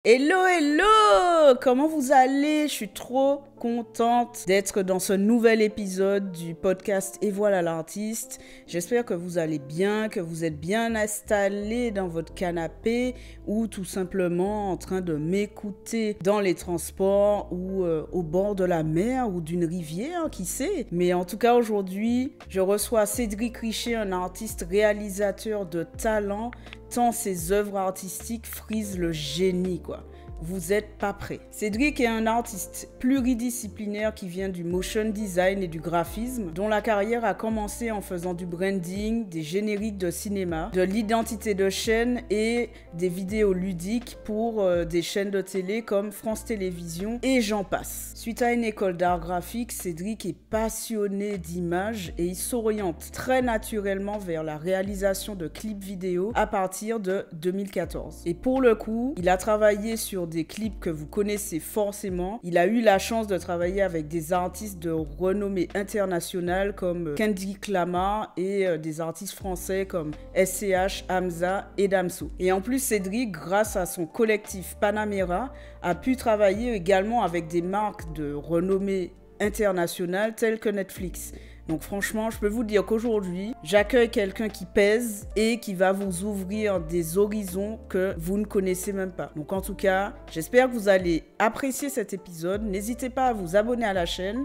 Hello, hello! Comment vous allez? Je suis trop contente d'être dans ce nouvel épisode du podcast Et voilà l'artiste. J'espère que vous allez bien, que vous êtes bien installés dans votre canapé ou tout simplement en train de m'écouter dans les transports ou au bord de la mer ou d'une rivière, qui sait. Mais en tout cas, aujourd'hui, je reçois Cédric Richer, un artiste réalisateur de talent, tant ses œuvres artistiques frisent le génie, quoi. Vous êtes pas prêts. Cédric est un artiste pluridisciplinaire qui vient du motion design et du graphisme, dont la carrière a commencé en faisant du branding, des génériques de cinéma, de l'identité de chaîne et des vidéos ludiques pour des chaînes de télé comme France Télévisions et j'en passe. Suite à une école d'art graphique, Cédric est passionné d'images et il s'oriente très naturellement vers la réalisation de clips vidéo à partir de 2014. Et pour le coup, il a travaillé sur des clips que vous connaissez forcément. Il a eu la chance de travailler avec des artistes de renommée internationale comme Kendrick Lamar et des artistes français comme SCH, Hamza et Damso. Et en plus, Cédric, grâce à son collectif Panamera, a pu travailler également avec des marques de renommée internationale telles que Netflix. Donc franchement, je peux vous dire qu'aujourd'hui, j'accueille quelqu'un qui pèse et qui va vous ouvrir des horizons que vous ne connaissez même pas. Donc en tout cas, j'espère que vous allez apprécier cet épisode. N'hésitez pas à vous abonner à la chaîne,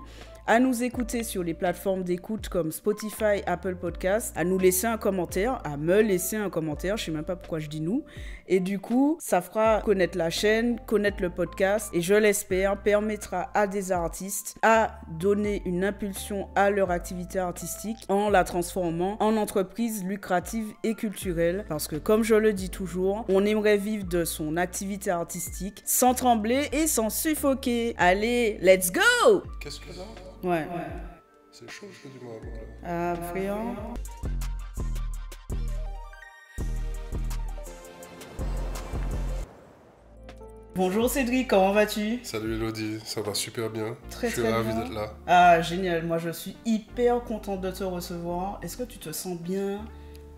à nous écouter sur les plateformes d'écoute comme Spotify, Apple Podcasts, à nous laisser un commentaire, à me laisser un commentaire, je sais même pas pourquoi je dis nous. Et du coup, ça fera connaître la chaîne, connaître le podcast et je l'espère, permettra à des artistes à donner une impulsion à leur activité artistique en la transformant en entreprise lucrative et culturelle. Parce que comme je le dis toujours, on aimerait vivre de son activité artistique sans trembler et sans suffoquer. Allez, let's go! Qu'est-ce que là? Ouais. C'est chaud, je fais du mal. Ah, friand. Bonjour Cédric, comment vas-tu? Salut Elodie, ça va super bien. Très je suis très ravi bien. d'être là. Ah, génial, moi je suis hyper contente de te recevoir. Est-ce que tu te sens bien?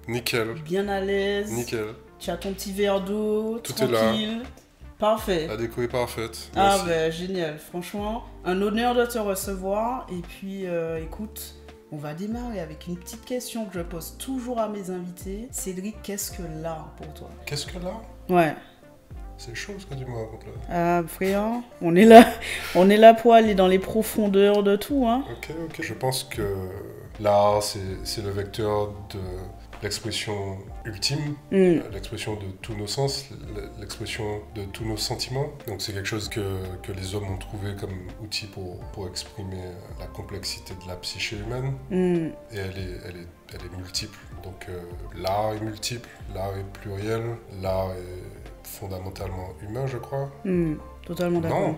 Nickel, Bien à l'aise? nickel. Tu as ton petit verre d'eau, Tout est là. tranquille? Parfait. La déco est parfaite. Ah Merci. ben génial, franchement, un honneur de te recevoir. Et puis écoute, on va démarrer avec une petite question que je pose toujours à mes invités. Cédric, qu'est-ce que l'art pour toi? Qu'est-ce que là? Ouais. C'est chaud ce que tu me racontes là. Ah friand, on est là pour aller dans les profondeurs de tout, hein. Ok. Je pense que l'art, c'est le vecteur de l'expression ultime, l'expression de tous nos sens, l'expression de tous nos sentiments. Donc c'est quelque chose que les hommes ont trouvé comme outil pour exprimer la complexité de la psyché humaine. Et elle est multiple. Donc l'art est multiple, l'art est pluriel, l'art est fondamentalement humain, je crois. Totalement d'accord. Non.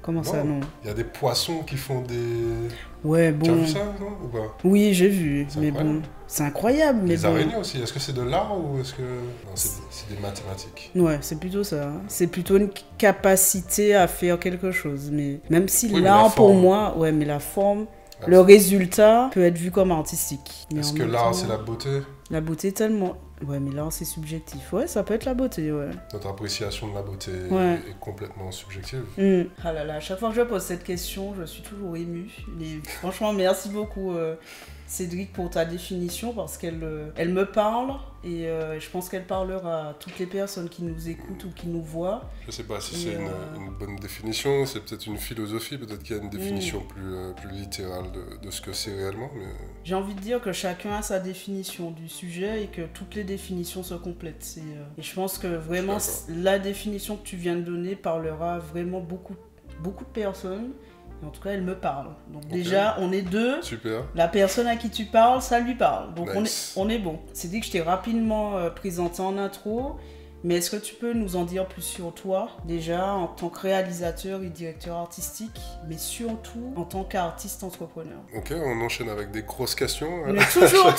Comment ça, non? Il y a des poissons qui font des... Ouais, bon. Tu as vu ça, non? Ou pas? Oui, j'ai vu, C'est mais incroyable. bon. C'est incroyable, mais Les bon. araignées aussi, est-ce que c'est de l'art ou est-ce que... Non, c'est des mathématiques. Ouais, c'est plutôt ça. Hein. C'est plutôt une capacité à faire quelque chose. Mais même si Oui, mais l'art, la pour forme. moi, ouais, mais la forme, Ah, le résultat peut être vu comme artistique. Mais Est-ce en que même l'art, temps, c'est la beauté? La beauté tellement... Ouais, mais l'art, c'est subjectif. Ouais, ça peut être la beauté, ouais. Notre appréciation de la beauté Ouais. est complètement subjective. Ah là là, à chaque fois que je pose cette question, je suis toujours émue. Et franchement, merci beaucoup Cédric pour ta définition parce qu'elle elle me parle et je pense qu'elle parlera à toutes les personnes qui nous écoutent ou qui nous voient. Je sais pas si Et, c'est une bonne définition, c'est peut-être une philosophie, peut-être qu'il y a une définition plus littérale de ce que c'est réellement, mais... J'ai envie de dire que chacun a sa définition du sujet et que toutes les définitions se complètent. Et je pense que vraiment Je suis la définition que tu viens de donner parlera vraiment beaucoup de personnes. En tout cas, elle me parle. Donc déjà, on est deux. Super. La personne à qui tu parles, ça lui parle. Donc Nice. on est bon. C'est dit que je t'ai rapidement présenté en intro. Mais est-ce que tu peux nous en dire plus sur toi, déjà en tant que réalisateur et directeur artistique, mais surtout en tant qu'artiste entrepreneur? Ok, on enchaîne avec des grosses questions. Mais toujours.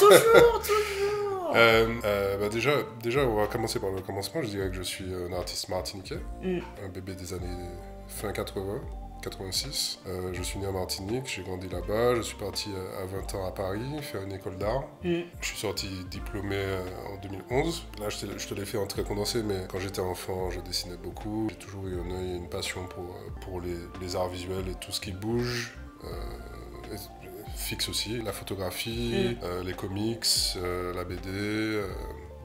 Bah déjà, on va commencer par le commencement. Je dirais que je suis un artiste martiniquais, un bébé des années fin 80, 86. Je suis né en Martinique, j'ai grandi là-bas. Je suis parti à 20 ans à Paris, faire une école d'art. Je suis sorti diplômé en 2011. Là, je te l'ai fait en très condensé, mais quand j'étais enfant, je dessinais beaucoup. J'ai toujours eu un œil et une passion pour les arts visuels et tout ce qui bouge. Fixe aussi, la photographie, les comics, la BD.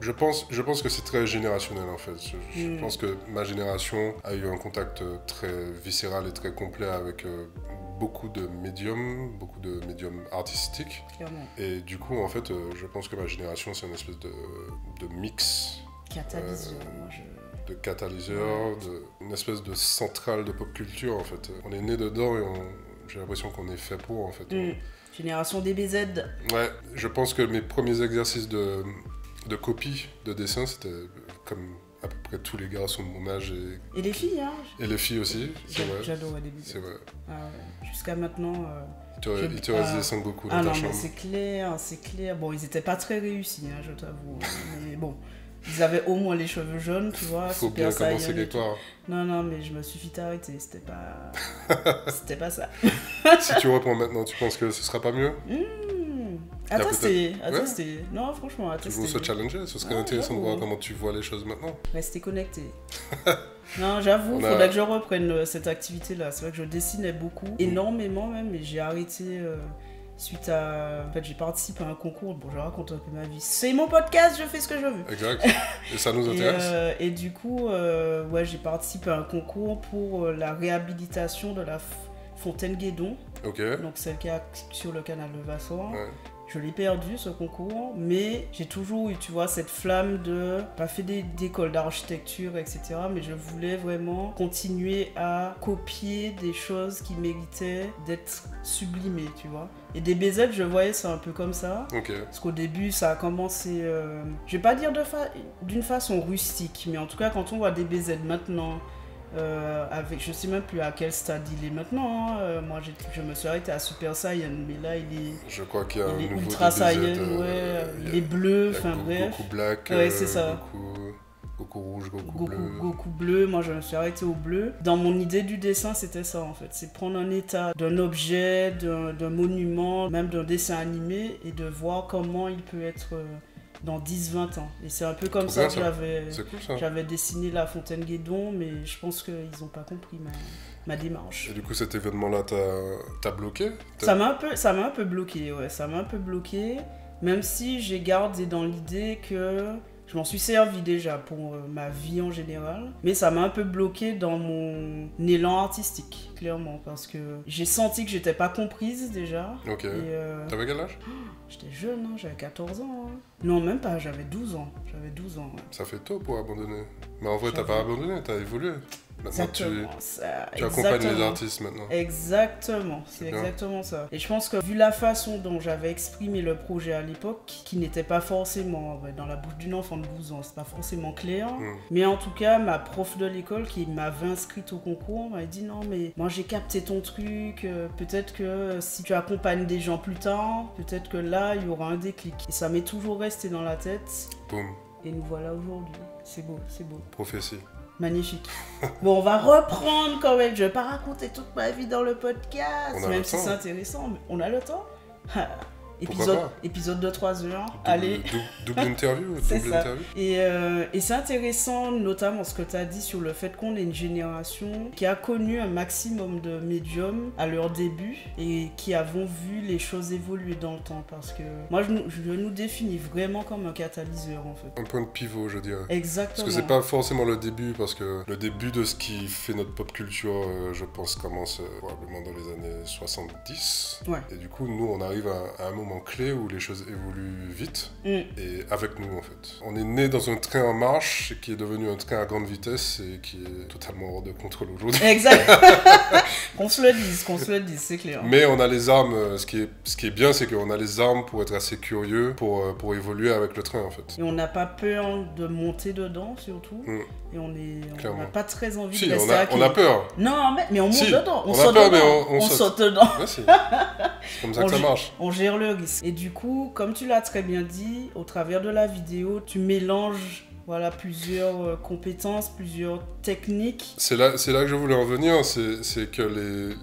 Je pense que c'est très générationnel en fait. Je pense que ma génération a eu un contact très viscéral et très complet avec beaucoup de médiums artistiques. Clairement. Et du coup, en fait, je pense que ma génération, c'est une espèce de mix. Catalyseur, de catalyseur, une espèce de centrale de pop culture en fait. On est né dedans et j'ai l'impression qu'on est fait pour en fait. Génération DBZ. Ouais, je pense que mes premiers exercices de copie de dessin, c'était comme à peu près tous les garçons de mon âge. Et les filles, hein. Et les filles aussi, c'est vrai. J'adorais DBZ. C'est vrai. Ah ouais. Jusqu'à maintenant... Il te reste des dessins beaucoup dans ta non, chambre. mais c'est clair. Bon, ils étaient pas très réussis, hein, je t'avoue. Mais bon, ils avaient au moins les cheveux jaunes, tu vois. Faut bien commencer quelque part. Non, mais je me suis vite arrêté. C'était pas ça. Si tu reprends maintenant, tu penses que ce sera pas mieux? C'était... Non, franchement, toujours se challenger, ce serait intéressant de voir comment tu vois les choses maintenant. Rester connecté. Non, j'avoue, faudrait que je reprenne cette activité-là. C'est vrai que je dessinais beaucoup, énormément même, mais j'ai arrêté suite à... En fait, j'ai participé à un concours. Bon, je raconte un peu ma vie. C'est mon podcast, je fais ce que je veux. Exact. Et ça nous intéresse. Et du coup, ouais, j'ai participé à un concours pour la réhabilitation de la fontaine Guédon. Ok. Donc celle qui est sur le canal de Vassor. Ouais. Je l'ai perdu ce concours, mais j'ai toujours eu, tu vois, cette flamme de pas fait d'école d'architecture, etc. Mais je voulais vraiment continuer à copier des choses qui méritaient d'être sublimées, tu vois. Et DBZ, je voyais ça un peu comme ça. Ok. Parce qu'au début, ça a commencé, je vais pas dire d'une façon rustique, mais en tout cas, quand on voit DBZ maintenant, je sais même plus à quel stade il est maintenant, hein. Moi je me suis arrêté à Super Saiyan, mais là il est, je crois qu'il y a un nouveau Ultra DBZ, Saiyan, ouais, il est bleu, enfin bref. Goku Black, ouais, c'est ça. Goku rouge, Goku bleu. Goku bleu, moi je me suis arrêté au bleu. Dans mon idée du dessin, c'était ça en fait, c'est prendre un état d'un objet, d'un monument, même d'un dessin animé, et de voir comment il peut être dans 10-20 ans. Et c'est un peu comme ça que j'avais dessiné la fontaine Guédon, mais je pense qu'ils n'ont pas compris ma démarche. Et du coup, cet événement-là t'a bloqué? Ça m'a un peu bloqué, ouais. Ça m'a un peu bloqué, même si j'ai gardé dans l'idée que je m'en suis servi déjà pour ma vie en général, mais ça m'a un peu bloqué dans mon élan artistique, clairement, parce que j'ai senti que j'étais pas comprise déjà. Ok. T'avais quel âge? J'étais jeune, hein, j'avais 14 ans. Hein. Non, même pas, j'avais 12 ans. Ouais. Ça fait tôt pour abandonner. Mais en vrai, t'as pas abandonné, t'as évolué. Maintenant, tu accompagnes les artistes maintenant. Exactement, c'est exactement ça. Et je pense que vu la façon dont j'avais exprimé le projet à l'époque, qui n'était pas forcément dans la bouche d'une enfant de 12 ans, c'est pas forcément clair. Mais en tout cas, ma prof de l'école qui m'avait inscrite au concours m'a dit non, mais moi j'ai capté ton truc, peut-être que si tu accompagnes des gens plus tard, peut-être que là il y aura un déclic. Et ça m'est toujours resté dans la tête. Boum. Et nous voilà aujourd'hui. C'est beau, c'est beau. Prophétie. Magnifique. Bon, on va reprendre quand même. Je vais pas raconter toute ma vie dans le podcast, même si c'est intéressant. Mais on a le temps. Épisode de 3 heures. Allez. Double interview. C'est ça. Et c'est intéressant, notamment ce que tu as dit sur le fait qu'on est une génération qui a connu un maximum de médiums à leur début et qui avons vu les choses évoluer dans le temps. Parce que moi, je nous définis vraiment comme un catalyseur, en fait. Un point de pivot, je dirais. Exactement. Parce que c'est pas forcément le début, parce que le début de ce qui fait notre pop culture, je pense, commence probablement dans les années 70. Ouais. Et du coup, nous, on arrive à un moment clé où les choses évoluent vite et avec nous en fait. On est né dans un train en marche qui est devenu un train à grande vitesse et qui est totalement hors de contrôle aujourd'hui. Exact. qu'on se le dise, c'est clair. Mais on a les armes, ce qui est bien, c'est qu'on a les armes pour être assez curieux, pour évoluer avec le train en fait. Et on n'a pas peur de monter dedans surtout. Et on n'a pas très envie de rester on a peur. Non, mais on monte dedans. On a peur, mais on saute dedans. Ouais, c'est comme ça que ça marche. On gère le risque. Et du coup, comme tu l'as très bien dit, au travers de la vidéo, tu mélanges voilà, plusieurs compétences, plusieurs techniques. C'est là que je voulais en venir, c'est que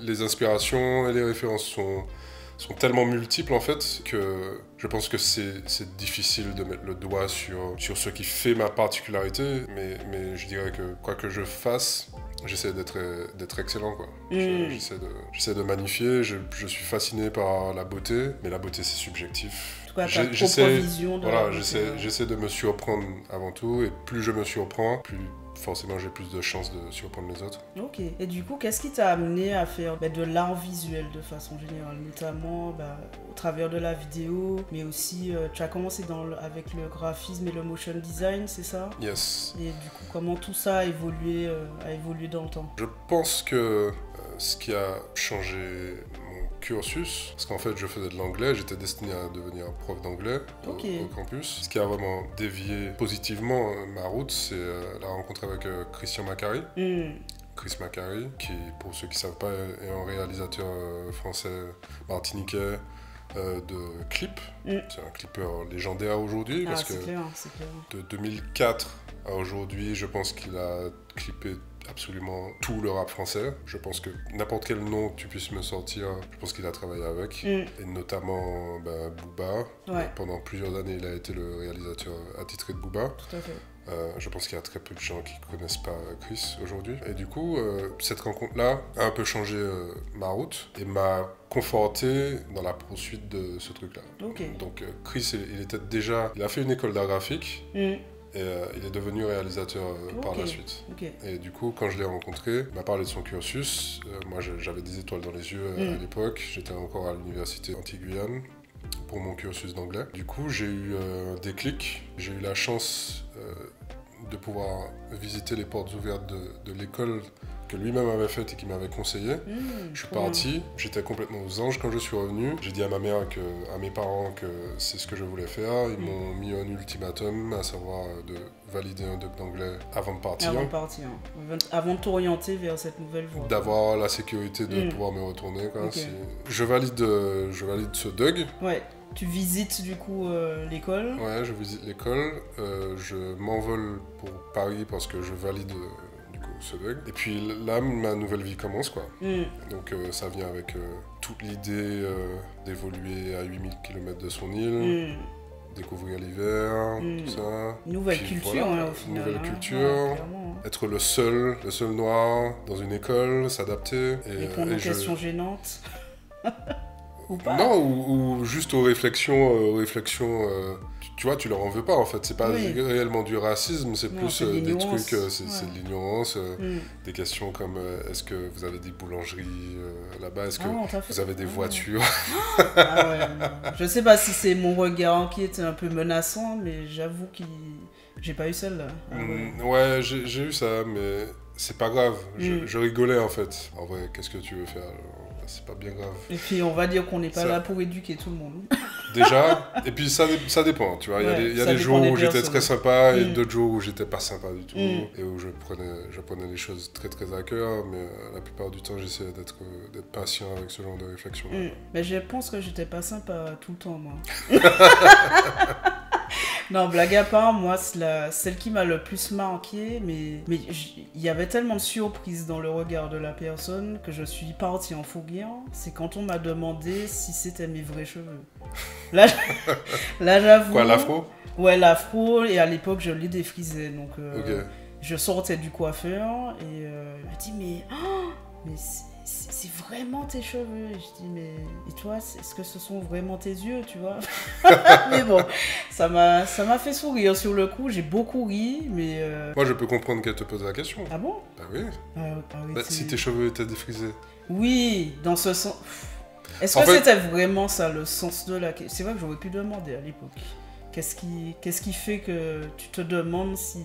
les inspirations et les références sont tellement multiples en fait que je pense que c'est difficile de mettre le doigt sur ce qui fait ma particularité, mais je dirais que quoi que je fasse, j'essaie d'être excellent, quoi. J'essaie de magnifier, je suis fasciné par la beauté, mais la beauté c'est subjectif. En tout cas, ta propre vision de voilà, la beauté. j'essaie de me surprendre avant tout, et plus je me surprends, plus forcément j'ai plus de chances de surprendre les autres. Ok. Et du coup, qu'est-ce qui t'a amené à faire de l'art visuel de façon générale, notamment au travers de la vidéo, mais aussi tu as commencé avec le graphisme et le motion design, c'est ça? Yes. Et du coup, comment tout ça a évolué dans le temps? Je pense que ce qui a changé mon cursus, parce qu'en fait je faisais de l'anglais, j'étais destiné à devenir prof d'anglais au campus. Ce qui a vraiment dévié positivement ma route, c'est la rencontre avec Christian Macari. Chris Macari, qui, pour ceux qui ne savent pas, est un réalisateur français martiniquais de clips. C'est un clipper légendaire aujourd'hui, parce que clair. de 2004 à aujourd'hui, je pense qu'il a clippé absolument tout le rap français. Je pense que n'importe quel nom que tu puisses me sortir, je pense qu'il a travaillé avec. Et notamment Booba. Ouais. Pendant plusieurs années, il a été le réalisateur attitré de Booba. Tout à fait. Je pense qu'il y a très peu de gens qui ne connaissent pas Chris aujourd'hui. Et du coup, cette rencontre-là a un peu changé ma route et m'a conforté dans la poursuite de ce truc-là. Okay. Donc Chris, il a fait une école d'art graphique. Et il est devenu réalisateur par la suite. Okay. Et du coup, quand je l'ai rencontré, il m'a parlé de son cursus. Moi, j'avais des étoiles dans les yeux à l'époque. J'étais encore à l'université Antilles-Guyane pour mon cursus d'anglais. Du coup, j'ai eu un déclic. J'ai eu la chance de pouvoir visiter les portes ouvertes de l'école que lui-même avait faite et qui m'avait conseillé. Je suis parti, j'étais complètement aux anges quand je suis revenu. J'ai dit à ma mère, à mes parents que c'est ce que je voulais faire. Ils m'ont mis un ultimatum, à savoir de valider un doc d'anglais avant de partir. Avant de t'orienter vers cette nouvelle voie. D'avoir la sécurité de pouvoir me retourner. Quoi. Okay. Je valide ce DUG. Ouais. Tu visites du coup l'école? Ouais, je visite l'école. Je m'envole pour Paris parce que je valide ce DUG. Et puis là, ma nouvelle vie commence, quoi. Donc ça vient avec toute l'idée d'évoluer à 8000 km de son île, découvrir l'hiver, tout ça. Nouvelle culture, voilà, au final. Nouvelle culture, être le seul noir dans une école, s'adapter. Répondre aux questions gênantes. Ou pas. Non, ou juste aux réflexions, tu vois, tu leur en veux pas en fait, c'est pas réellement du racisme, c'est plus des trucs, c'est de l'ignorance, des questions comme est-ce que vous avez des boulangeries là-bas, est-ce que vous avez des voitures? Je sais pas si c'est mon regard qui était un peu menaçant, mais j'avoue que j'ai pas eu celle-là. Ouais, j'ai eu ça, mais c'est pas grave, je rigolais en fait. En vrai, qu'est-ce que tu veux faire? C'est pas bien grave. Et puis on va dire qu'on n'est pas là pour éduquer tout le monde. Déjà, et puis ça dépend, tu vois. Il y a des jours où j'étais très sympa et d'autres jours où j'étais pas sympa du tout. Et où je prenais les choses très très à cœur, mais la plupart du temps j'essayais d'être patient avec ce genre de réflexion. Mais je pense que j'étais pas sympa tout le temps, moi. Non, blague à part, moi, celle qui m'a le plus marqué, mais il y avait tellement de surprises dans le regard de la personne que je suis partie en fou rire. C'est quand on m'a demandé si c'était mes vrais cheveux. Là j'avoue... Quoi, l'afro? Ouais, l'afro, et à l'époque, je les défrisais, donc... Je sortais du coiffeur, et il m'a dit, mais c'est vraiment tes cheveux. Et je dis, mais et toi, est-ce que ce sont vraiment tes yeux, tu vois? Mais bon, ça m'a fait sourire sur le coup, j'ai beaucoup ri, mais... Moi, je peux comprendre qu'elle te pose la question. Ah bon? Bah oui. Si tes cheveux étaient défrisés. Oui, dans ce sens... Est-ce que c'était vraiment ça, le sens de la question? C'est vrai que j'aurais pu demander à l'époque. Qu'est-ce qui fait que tu te demandes si...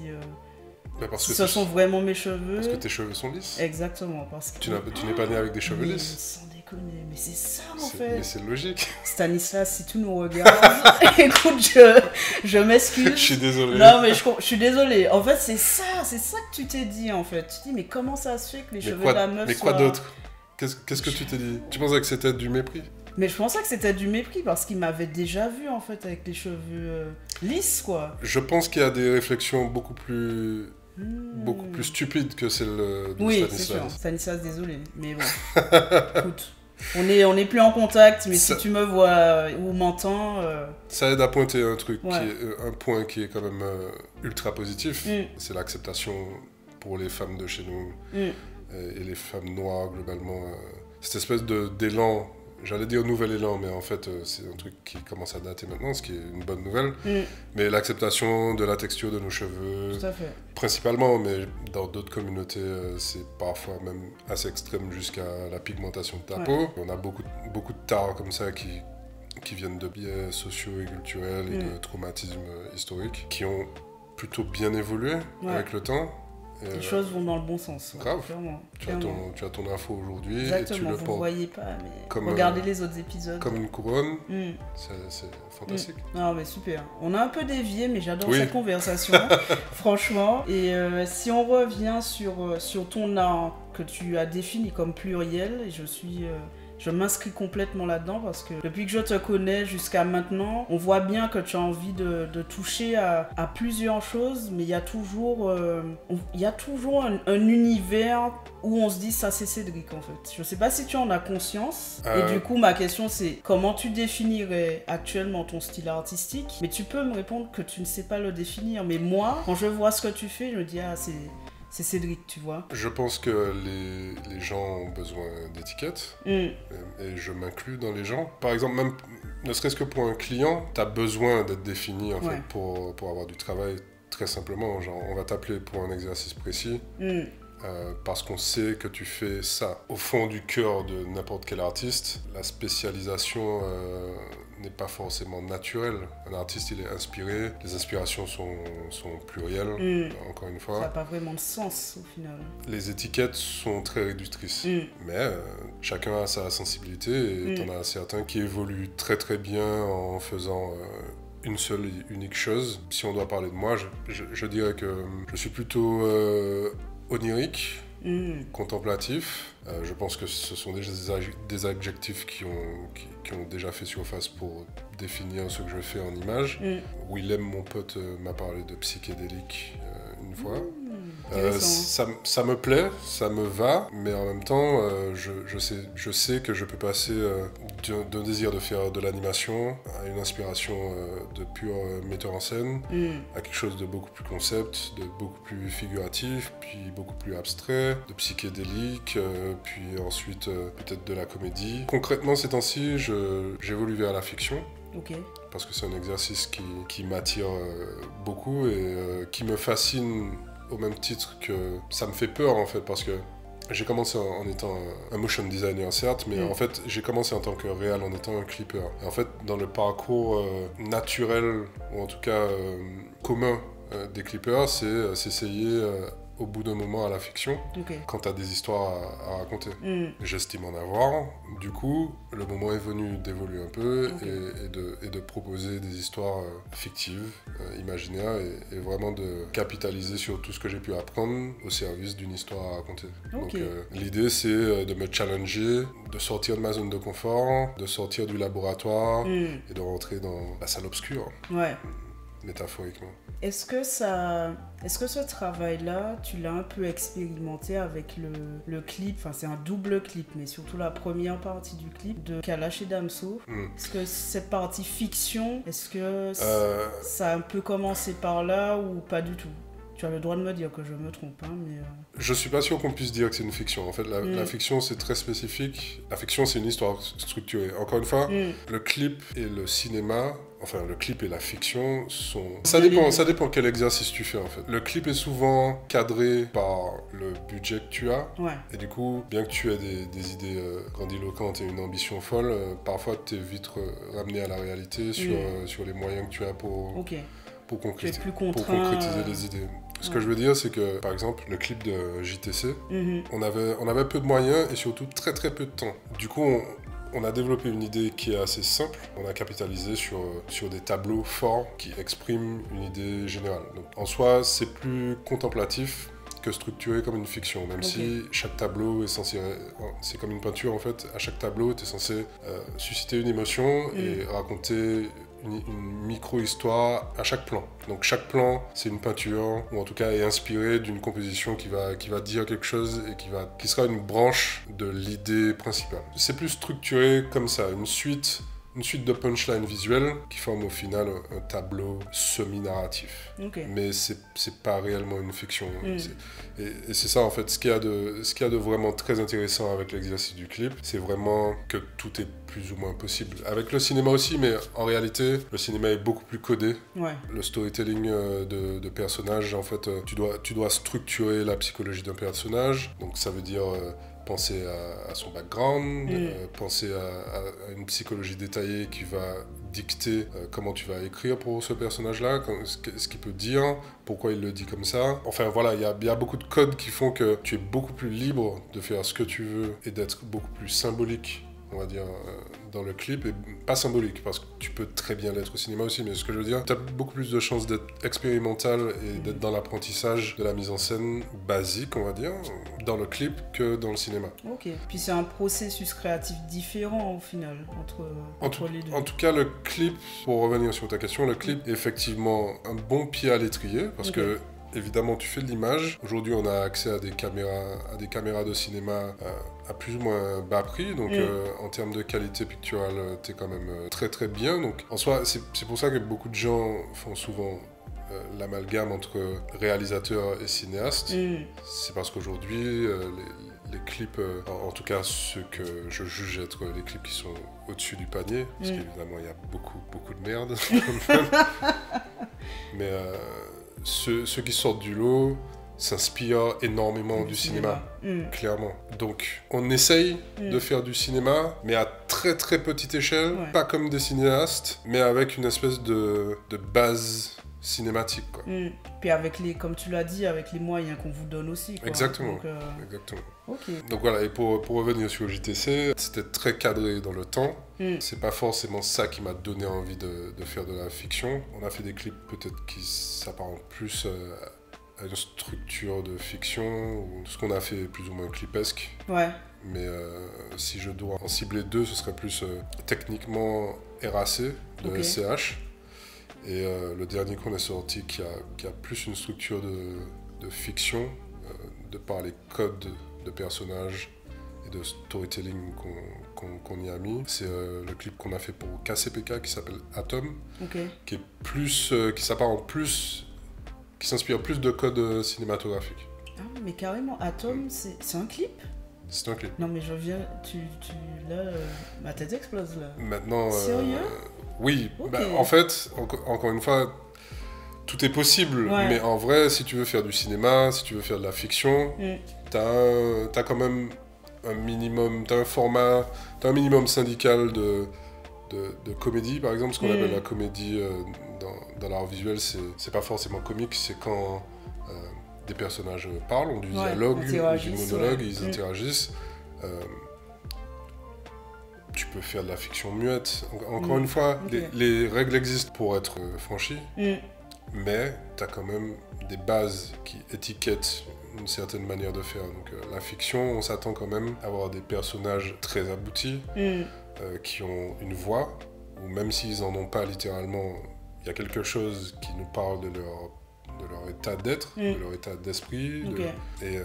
parce que ce sont vraiment mes cheveux. Parce que tes cheveux sont lisses. Exactement. Parce que... Tu n'es pas né avec des cheveux lisses. Sans déconner, mais c'est ça en fait. Mais c'est logique. Stanislas, si tu nous regardes, écoute, je m'excuse. Je suis désolé. Non, mais je suis désolé. En fait, c'est ça que tu t'es dit en fait. Tu te dis, mais comment ça se fait que les cheveux de la meuf Mais quoi d'autre? Qu'est-ce que tu t'es dit? Tu pensais que c'était du mépris? Mais je pensais que c'était du mépris parce qu'il m'avait déjà vu en fait avec les cheveux lisses quoi. Je pense qu'il y a des réflexions beaucoup plus stupides que celles de Oui, Stanislas. c'est sûr. Stanislas, désolé. Mais bon, écoute, on est plus en contact, mais si tu me vois ou m'entends... Ça aide à pointer un truc, Ouais. un point qui est quand même ultra positif. C'est l'acceptation pour les femmes de chez nous et les femmes noires globalement. Cette espèce d'élan, j'allais dire nouvel élan, mais en fait c'est un truc qui commence à dater maintenant, ce qui est une bonne nouvelle. Mais l'acceptation de la texture de nos cheveux, Tout à fait. principalement, mais dans d'autres communautés c'est parfois même assez extrême jusqu'à la pigmentation de ta peau. On a beaucoup de tares comme ça qui viennent de biais sociaux et culturels et de traumatismes historiques qui ont plutôt bien évolué avec le temps. Les choses vont dans le bon sens. Grave. Clairement. Tu as ton info aujourd'hui. Exactement, et tu le vous ne portes voyez pas, mais comme, regardez les autres épisodes. Comme une couronne. C'est fantastique. Non, mais super. On a un peu dévié, mais j'adore cette conversation, franchement. Et si on revient sur ton art que tu as défini comme pluriel, je m'inscris complètement là-dedans parce que depuis que je te connais jusqu'à maintenant, on voit bien que tu as envie de toucher à plusieurs choses, mais il y a toujours un univers où on se dit ça c'est Cédric en fait. Je sais pas si tu en as conscience. Et du coup ma question c'est comment tu définirais actuellement ton style artistique, mais tu peux me répondre que tu ne sais pas le définir. Mais moi, quand je vois ce que tu fais, je me dis ah c'est Cédric, tu vois. Je pense que les gens ont besoin d'étiquettes et je m'inclus dans les gens. Par exemple, même ne serait-ce que pour un client, tu as besoin d'être défini en fait, pour avoir du travail très simplement. Genre, on va t'appeler pour un exercice précis parce qu'on sait que tu fais ça. Au fond du cœur de n'importe quel artiste, la spécialisation n'est pas forcément naturelle. Un artiste, il est inspiré. Les inspirations sont plurielles, encore une fois. Ça n'a pas vraiment de sens, au final. Les étiquettes sont très réductrices. Mais chacun a sa sensibilité et t'en as certains qui évoluent très très bien en faisant une seule et unique chose. Si on doit parler de moi, je dirais que je suis plutôt onirique, contemplatif. Je pense que ce sont des adjectifs qui ont déjà fait surface pour définir ce que je fais en image. Willem, mon pote, m'a parlé de psychédélique une fois. Ça me plaît, ça me va, mais en même temps, je sais que je peux passer d'un désir de faire de l'animation à une inspiration de pur metteur en scène, à quelque chose de beaucoup plus concept, de beaucoup plus figuratif, puis beaucoup plus abstrait, de psychédélique, puis ensuite peut-être de la comédie. Concrètement, ces temps-ci, j'évolue vers la fiction. Parce que c'est un exercice qui m'attire beaucoup et qui me fascine au même titre que ça me fait peur en fait, parce que j'ai commencé en étant un motion designer certes, mais en fait j'ai commencé en tant que réal en étant un clipper. Et en fait dans le parcours naturel, ou en tout cas commun des clippers, c'est s'essayer au bout d'un moment à la fiction, quand tu as des histoires à raconter. J'estime en avoir. Du coup, le moment est venu d'évoluer un peu et de proposer des histoires fictives, imaginaires, et vraiment de capitaliser sur tout ce que j'ai pu apprendre au service d'une histoire à raconter. Donc l'idée, c'est de me challenger, de sortir de ma zone de confort, de sortir du laboratoire et de rentrer dans la salle obscure. Métaphoriquement. Est-ce que ce travail-là, tu l'as un peu expérimenté avec le clip, enfin c'est un double clip, mais surtout la première partie du clip de Kalash et Damso. Est-ce que cette partie fiction, est-ce que ça a un peu commencé par là ou pas du tout? Tu as le droit de me dire que je me trompe, hein, mais... Je suis pas sûr qu'on puisse dire que c'est une fiction. En fait, la fiction, c'est très spécifique. La fiction, c'est une histoire structurée. Encore une fois, le clip et le cinéma... Enfin, le clip et la fiction sont... Ça dépend quel exercice tu fais, en fait. Le clip est souvent cadré par le budget que tu as. Et du coup, bien que tu aies des idées grandiloquentes et une ambition folle, parfois, tu es vite ramené à la réalité sur les moyens que tu as pour concrétiser les idées. Ce que je veux dire, c'est que, par exemple, le clip de JTC, on avait peu de moyens et surtout très très peu de temps. Du coup, on a développé une idée qui est assez simple. On a capitalisé sur des tableaux forts qui expriment une idée générale. Donc, en soi, c'est plus contemplatif que structuré comme une fiction, même si chaque tableau est censé... C'est comme une peinture en fait, à chaque tableau tu es censé susciter une émotion et raconter une micro-histoire à chaque plan. Donc chaque plan, c'est une peinture, ou en tout cas est inspiré d'une composition qui va dire quelque chose et qui sera une branche de l'idée principale. C'est plus structuré comme ça, une suite de punchlines visuelles qui forment au final un tableau semi-narratif. Mais c'est pas réellement une fiction. Et c'est ça en fait, ce qu'il y a de vraiment très intéressant avec l'exercice du clip, c'est vraiment que tout est plus ou moins possible. Avec le cinéma aussi, mais en réalité, le cinéma est beaucoup plus codé. Le storytelling de personnages, en fait, tu dois structurer la psychologie d'un personnage. Donc ça veut dire... penser à son background, penser à une psychologie détaillée qui va dicter comment tu vas écrire pour ce personnage-là, ce qu'il peut dire, pourquoi il le dit comme ça. Enfin voilà, il y a beaucoup de codes qui font que tu es beaucoup plus libre de faire ce que tu veux et d'être beaucoup plus symbolique, on va dire, dans le clip, et pas symbolique, parce que tu peux très bien l'être au cinéma aussi, mais ce que je veux dire, tu as beaucoup plus de chances d'être expérimental et d'être dans l'apprentissage de la mise en scène basique, on va dire, dans le clip que dans le cinéma. Puis c'est un processus créatif différent au final, entre les deux. En tout cas, le clip, pour revenir sur ta question, le clip est effectivement un bon pied à l'étrier, parce que évidemment, tu fais de l'image. Aujourd'hui, on a accès à des caméras de cinéma à plus ou moins bas prix. Donc, en termes de qualité picturale, t'es quand même très très bien. Donc, en soi, c'est pour ça que beaucoup de gens font souvent l'amalgame entre réalisateur et cinéaste. C'est parce qu'aujourd'hui, les clips, en tout cas ceux que je juge être les clips qui sont au-dessus du panier, parce qu'évidemment, il y a beaucoup de merde. Mais... Ceux qui sortent du lot s'inspirent énormément du cinéma, clairement. Donc, on essaye de faire du cinéma, mais à très très petite échelle, pas comme des cinéastes, mais avec une espèce de base cinématique, quoi. Puis comme tu l'as dit, avec les moyens qu'on vous donne aussi, quoi. Exactement. Donc voilà, et pour revenir sur le JTC, c'était très cadré dans le temps. C'est pas forcément ça qui m'a donné envie de faire de la fiction. On a fait des clips peut-être qui s'apparentent plus à une structure de fiction, ou ce qu'on a fait plus ou moins clipesque. Mais si je dois en cibler deux, ce serait plus techniquement RAC de SCH. Et le dernier qu'on a sorti qui a plus une structure de fiction, de par les codes de personnages et de storytelling qu'on y a mis. C'est le clip qu'on a fait pour KCPK qui s'appelle Atom, qui est plus, qui s'apparente plus, qui s'inspire plus de codes cinématographiques. Ah, mais carrément, Atom, c'est un clip ? C'est un clip. Non mais je viens, là, ma tête explose là. Maintenant... Sérieux ? Oui, en fait, encore une fois, tout est possible, mais en vrai, si tu veux faire du cinéma, si tu veux faire de la fiction, t'as quand même un minimum, t'as un minimum syndical de comédie, par exemple. Ce qu'on appelle la comédie dans l'art visuel, c'est pas forcément comique, c'est quand des personnages parlent, ont du dialogue, du monologue, ils interagissent. Tu peux faire de la fiction muette. Encore une fois, les règles existent pour être franchies, mais tu as quand même des bases qui étiquettent une certaine manière de faire. Donc la fiction, on s'attend quand même à avoir des personnages très aboutis, qui ont une voix, ou même s'ils n'en ont pas littéralement, il y a quelque chose qui nous parle de leur état d'être, de leur état d'esprit. Et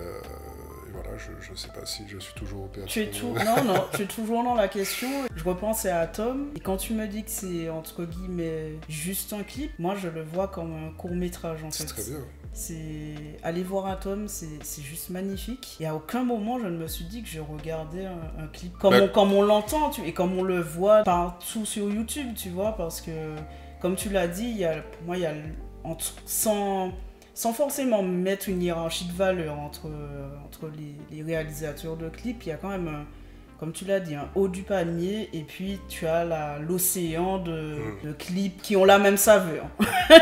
voilà, je sais pas si je suis toujours au perdu. Non, tu es toujours dans la question. Je repensais à Atom, et quand tu me dis que c'est entre guillemets juste un clip, moi je le vois comme un court-métrage en fait. C'est très bien. Aller voir Atom, c'est juste magnifique. Et à aucun moment je ne me suis dit que je regardais un clip comme on l'entend et comme on le voit partout sur YouTube, tu vois, parce que comme tu l'as dit, pour moi il y a sans forcément mettre une hiérarchie de valeur entre les réalisateurs de clips, il y a quand même comme tu l'as dit, haut du panier, et puis tu as l'océan de clips qui ont la même saveur.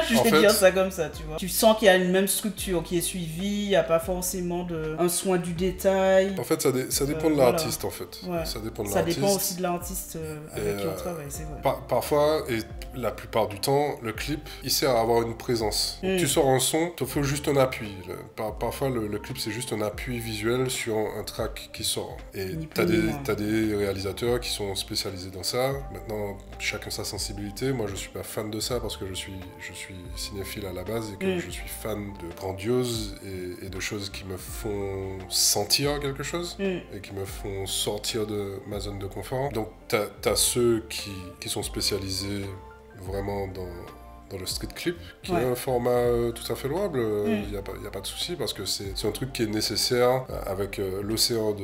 Je vais dire ça comme ça, tu vois. Tu sens qu'il y a une même structure qui est suivie, il n'y a pas forcément un soin du détail. En fait, ça dépend de l'artiste, en fait. Ouais. Ça dépend de ça l'artiste. dépend aussi de l'artiste avec qui on travaille, c'est vrai. Parfois, et la plupart du temps, le clip, il sert à avoir une présence. Donc, tu sors un son, il te faut juste un appui. Parfois, le clip, c'est juste un appui visuel sur un track qui sort. Et t'as des réalisateurs qui sont spécialisés dans ça. Maintenant, chacun sa sensibilité. Moi, je suis pas fan de ça parce que je suis cinéphile à la base et que je suis fan de grandiose et de choses qui me font sentir quelque chose et qui me font sortir de ma zone de confort. Donc, t'as ceux qui sont spécialisés vraiment dans le street clip, qui est un format tout à fait louable, il n'y a pas de souci, parce que c'est un truc qui est nécessaire avec l'océan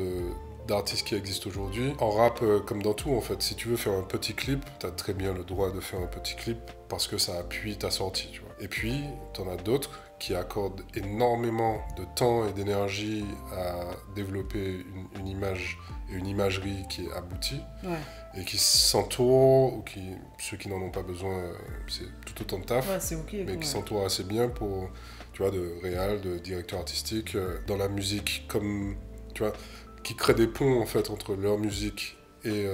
d'artistes qui existent aujourd'hui. En rap, comme dans tout, en fait, si tu veux faire un petit clip, tu as très bien le droit de faire un petit clip parce que ça appuie ta sortie, tu vois. Et puis, tu en as d'autres qui accordent énormément de temps et d'énergie à développer une image et une imagerie qui est aboutie, et qui s'entourent, ou ceux qui n'en ont pas besoin, c'est tout autant de taf, mais qui s'entourent assez bien pour, tu vois, de réal, de directeur artistique, dans la musique, comme, tu vois, qui créent des ponts, en fait, entre leur musique et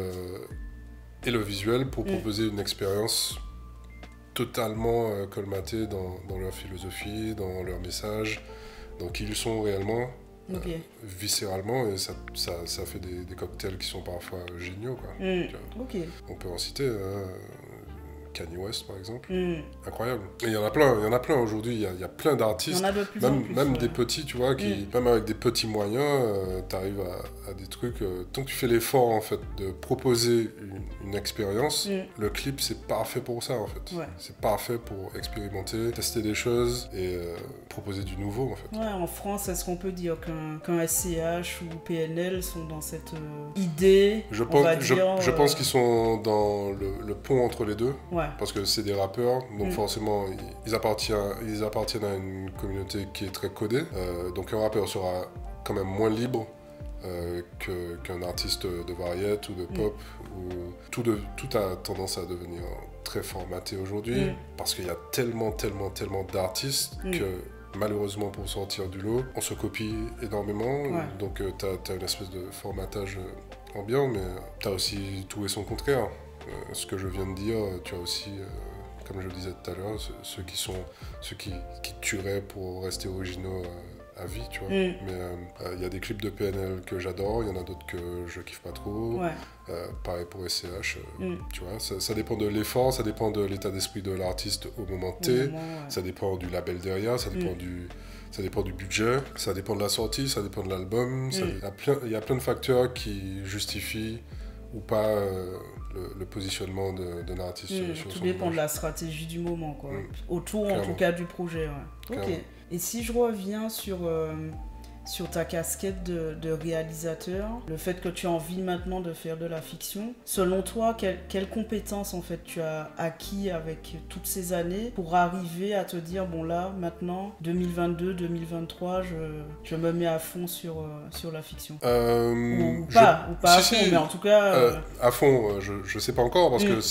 le visuel pour proposer une expérience totalement colmatée dans leur philosophie, dans leur message, dans qui ils sont réellement, viscéralement, et ça fait des cocktails qui sont parfois géniaux, quoi. On peut en citer Kanye West, par exemple. Incroyable. Et il y en a plein aujourd'hui. Il y a plein d'artistes, même des petits, tu vois, qui, même avec des petits moyens, tu arrives à des trucs. Tant que tu fais l'effort, en fait, de proposer une expérience, le clip, c'est parfait pour ça, en fait. C'est parfait pour expérimenter, tester des choses et proposer du nouveau, en fait. En France, est-ce qu'on peut dire qu'un SCH ou PNL sont dans cette idée, je pense qu'ils sont dans le pont entre les deux. Parce que c'est des rappeurs, donc forcément ils appartiennent à une communauté qui est très codée. Donc un rappeur sera quand même moins libre qu'un artiste de variété ou de pop. Tout a tendance à devenir très formaté aujourd'hui, parce qu'il y a tellement d'artistes que malheureusement, pour sortir du lot, on se copie énormément. Donc t'as une espèce de formatage ambiant, mais t'as aussi tout et son contraire. Ce que je viens de dire, tu as aussi, comme je le disais tout à l'heure, ceux qui tueraient pour rester originaux à vie, tu vois. Mais il y a des clips de PNL que j'adore, il y en a d'autres que je kiffe pas trop. Pareil pour SCH, tu vois. Ça dépend de l'effort, ça dépend de l'état d'esprit de l'artiste au moment T, ça dépend du label derrière, ça dépend du budget, ça dépend de la sortie, ça dépend de l'album. Il y a plein de facteurs qui justifient ou pas le positionnement d'un artiste sur tout son dépend image. de la stratégie du moment, quoi. Autour, en tout cas, du projet. Et si je reviens sur ta casquette de réalisateur, le fait que tu as envie maintenant de faire de la fiction, selon toi, quelles compétences en fait tu as acquis avec toutes ces années pour arriver à te dire, bon là, maintenant, 2022, 2023, je me mets à fond sur la fiction ou pas à fond, mais en tout cas... à fond, je sais pas encore, parce que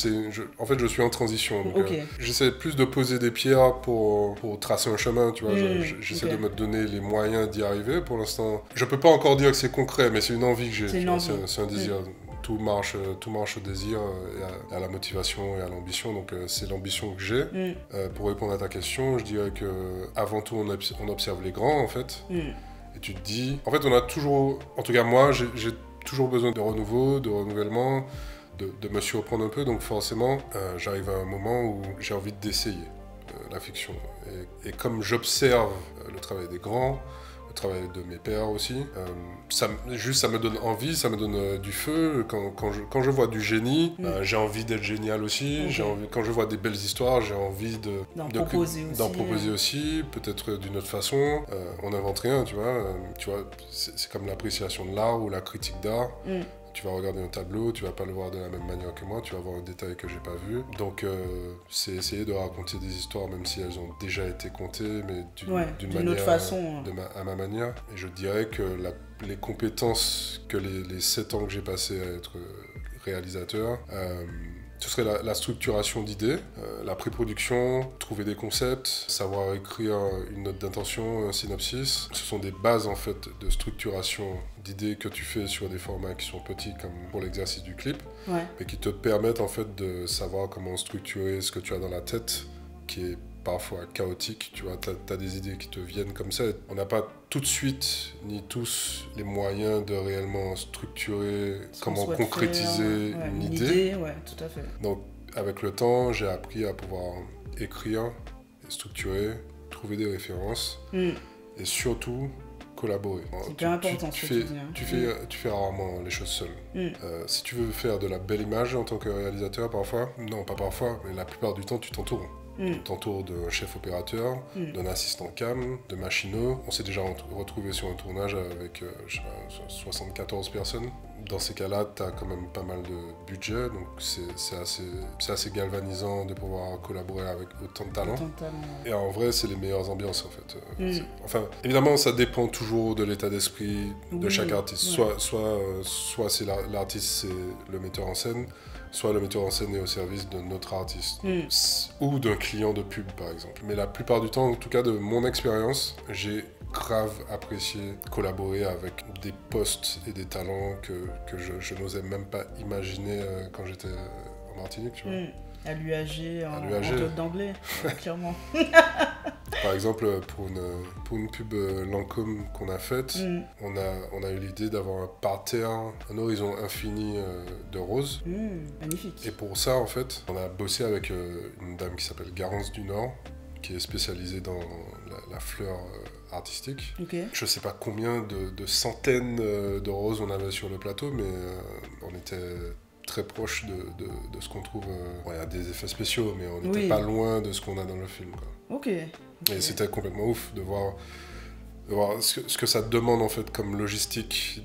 en fait, je suis en transition. Donc, j'essaie plus de poser des pierres pour tracer un chemin, tu vois. J'essaie de me donner les moyens d'y arriver. Pour l'instant, je peux pas encore dire que c'est concret, mais c'est une envie que j'ai. C'est un désir. Tout marche au désir et à la motivation et à l'ambition. Donc c'est l'ambition que j'ai. Pour répondre à ta question, je dirais que avant tout on observe les grands, en fait. Et tu te dis, en fait, on a toujours, en tout cas moi, j'ai toujours besoin de renouveau, de renouvellement, de me surprendre un peu. Donc forcément, j'arrive à un moment où j'ai envie d'essayer la fiction. Et comme j'observe le travail des grands, le travail de mes pairs aussi, ça me donne envie, ça me donne du feu. Quand je vois du génie, j'ai envie d'être génial aussi. Quand je vois des belles histoires, j'ai envie d'en proposer aussi, peut-être d'une autre façon. On n'invente rien, tu vois. C'est comme l'appréciation de l'art ou la critique d'art. tu vas regarder un tableau, tu vas pas le voir de la même manière que moi, tu vas voir un détail que j'ai pas vu. Donc c'est essayer de raconter des histoires même si elles ont déjà été contées, mais d'une manière, autre façon. À ma manière. Et je dirais que les compétences que les 7 ans que j'ai passé à être réalisateur, ce serait la structuration d'idées, la pré-production, trouver des concepts, savoir écrire une note d'intention, un synopsis. Ce sont des bases en fait de structuration d'idées que tu fais sur des formats qui sont petits comme pour l'exercice du clip, mais qui te permettent en fait de savoir comment structurer ce que tu as dans la tête, qui est parfois chaotique, tu vois, t'as des idées qui te viennent comme ça. On n'a pas tout de suite, ni tous, les moyens de réellement structurer, comment concrétiser une idée. Ouais, tout à fait. Donc, avec le temps, j'ai appris à pouvoir écrire, structurer, trouver des références, et surtout collaborer. C'est bien important ce que tu dis. Tu fais rarement les choses seul. Si tu veux faire de la belle image en tant que réalisateur, parfois, non, pas parfois, mais la plupart du temps, tu t'entoures. Tu t'entoures d'un chef opérateur, d'un assistant cam, de machinaux. On s'est déjà retrouvé sur un tournage avec 74 personnes. Dans ces cas-là, tu as quand même pas mal de budget, donc c'est assez galvanisant de pouvoir collaborer avec autant de talent. Et en vrai, c'est les meilleures ambiances en fait. Enfin, évidemment, ça dépend toujours de l'état d'esprit de chaque artiste. Soit c'est l'artiste, c'est le metteur en scène, soit le metteur en scène est au service d'un autre artiste, ou d'un client de pub par exemple. Mais la plupart du temps, en tout cas de mon expérience, j'ai grave apprécié collaborer avec des postes et des talents que je n'osais même pas imaginer quand j'étais en Martinique, tu vois. À l'UAG, en méthode d'anglais, clairement. Par exemple, pour une pub Lancôme qu'on a faite, on a eu l'idée d'avoir un parterre, un horizon infini de roses. Magnifique. Et pour ça, en fait, on a bossé avec une dame qui s'appelle Garance du Nord, qui est spécialisée dans la fleur artistique. Je sais pas combien de centaines de roses on avait sur le plateau, mais on était très proche de ce qu'on trouve. Il y a des effets spéciaux, mais on n'était pas loin de ce qu'on a dans le film, quoi. Et c'était complètement ouf de voir ce que ça demande en fait comme logistique.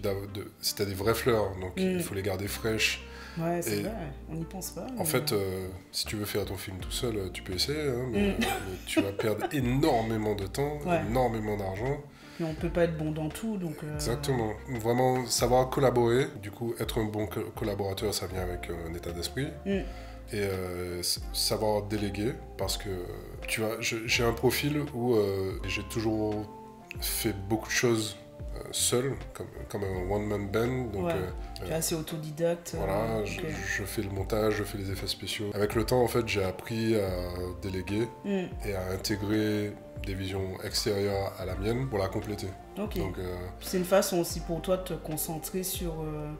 C'était des vraies fleurs, donc il faut les garder fraîches. Ouais, c'est vrai, on n'y pense pas. En fait, si tu veux faire ton film tout seul, tu peux essayer, hein, mais tu vas perdre énormément de temps, énormément d'argent. Mais on peut pas être bon dans tout, donc... Exactement. Vraiment, savoir collaborer, du coup, être un bon collaborateur, ça vient avec un état d'esprit. Et savoir déléguer, parce que, tu vois, j'ai un profil où j'ai toujours fait beaucoup de choses seul, comme un one-man band. Donc, tu es assez autodidacte. Voilà, je fais le montage, je fais les effets spéciaux. Avec le temps, en fait, j'ai appris à déléguer et à intégrer des visions extérieures à la mienne pour la compléter. Donc, c'est une façon aussi pour toi de te concentrer sur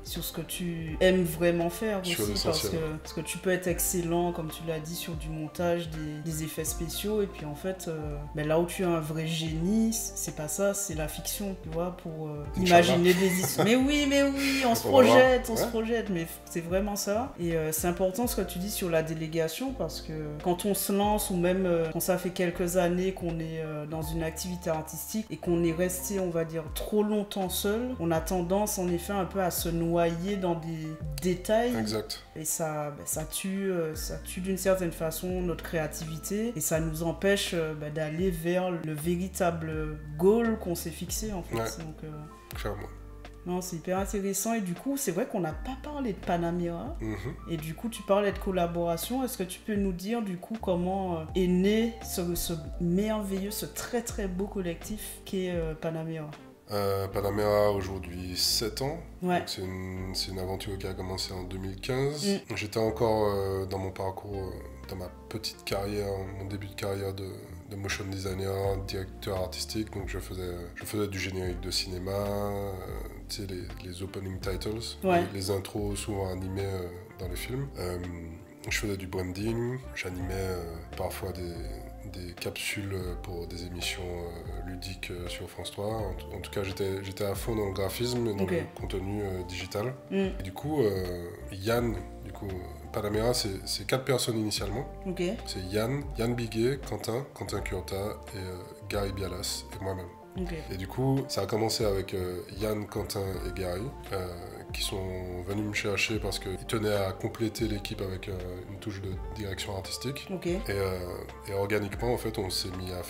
ce que tu aimes vraiment faire aussi, parce que tu peux être excellent, comme tu l'as dit, sur du montage, des effets spéciaux, et puis en fait, là où tu as un vrai génie, c'est pas ça, c'est la fiction, tu vois, pour imaginer des histoires. Mais oui, on se projette, mais c'est vraiment ça. Et c'est important ce que tu dis sur la délégation, parce que quand on se lance, ou même quand ça fait quelques années qu'on est dans une activité artistique et qu'on est resté, on va dire, trop longtemps seul, on a tendance en effet un peu à se noyer dans des détails. Exact. Et ça tue d'une certaine façon notre créativité, et ça nous empêche d'aller vers le véritable goal qu'on s'est fixé en fait. Donc, clairement. Non, c'est hyper intéressant, et du coup, c'est vrai qu'on n'a pas parlé de Panamera, et du coup, tu parlais de collaboration. Est-ce que tu peux nous dire, du coup, comment est né ce merveilleux, ce très très beau collectif qu'est Panamera? Panamera, aujourd'hui 7 ans. Donc c'est une aventure qui a commencé en 2015. J'étais encore dans mon parcours, dans ma petite carrière, mon début de carrière de motion designer, directeur artistique. Donc je faisais du générique de cinéma, tu sais, les opening titles, les intros souvent animés dans les films. Je faisais du branding, j'animais parfois des capsules pour des émissions ludiques sur France 3. En tout cas, j'étais à fond dans le graphisme et dans le contenu digital. Et du coup, Yann, Panamera, c'est 4 personnes initialement. C'est Yann Biguet, Quentin Curta et Gary Bialas et moi-même. Okay. Et du coup, ça a commencé avec Yann, Quentin et Gary, qui sont venus me chercher parce qu'ils tenaient à compléter l'équipe avec une touche de direction artistique. Okay. Et organiquement, en fait, on s'est mis à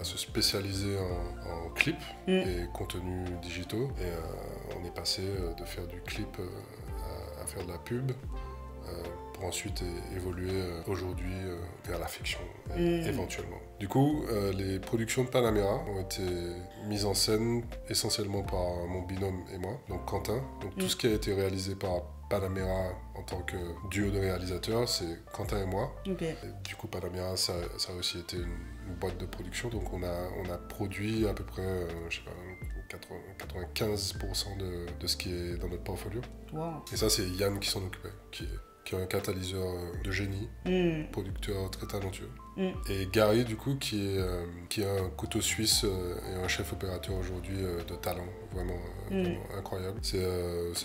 se spécialiser en clips et contenus digitaux. Et on est passé de faire du clip à faire de la pub. Pour ensuite évoluer aujourd'hui vers la fiction, éventuellement. Du coup, les productions de Panamera ont été mises en scène essentiellement par mon binôme et moi, donc Quentin. Donc tout ce qui a été réalisé par Panamera en tant que duo de réalisateurs, c'est Quentin et moi. Okay. Et du coup, Panamera, ça a aussi été une boîte de production, donc on a produit à peu près, je sais pas, 95% de ce qui est dans notre portfolio. Wow. Et ça, c'est Yann qui s'en occupait, qui est un catalyseur de génie, producteur très talentueux. Et Gary, du coup, qui est un couteau suisse et un chef opérateur aujourd'hui de talent, vraiment incroyable. C'est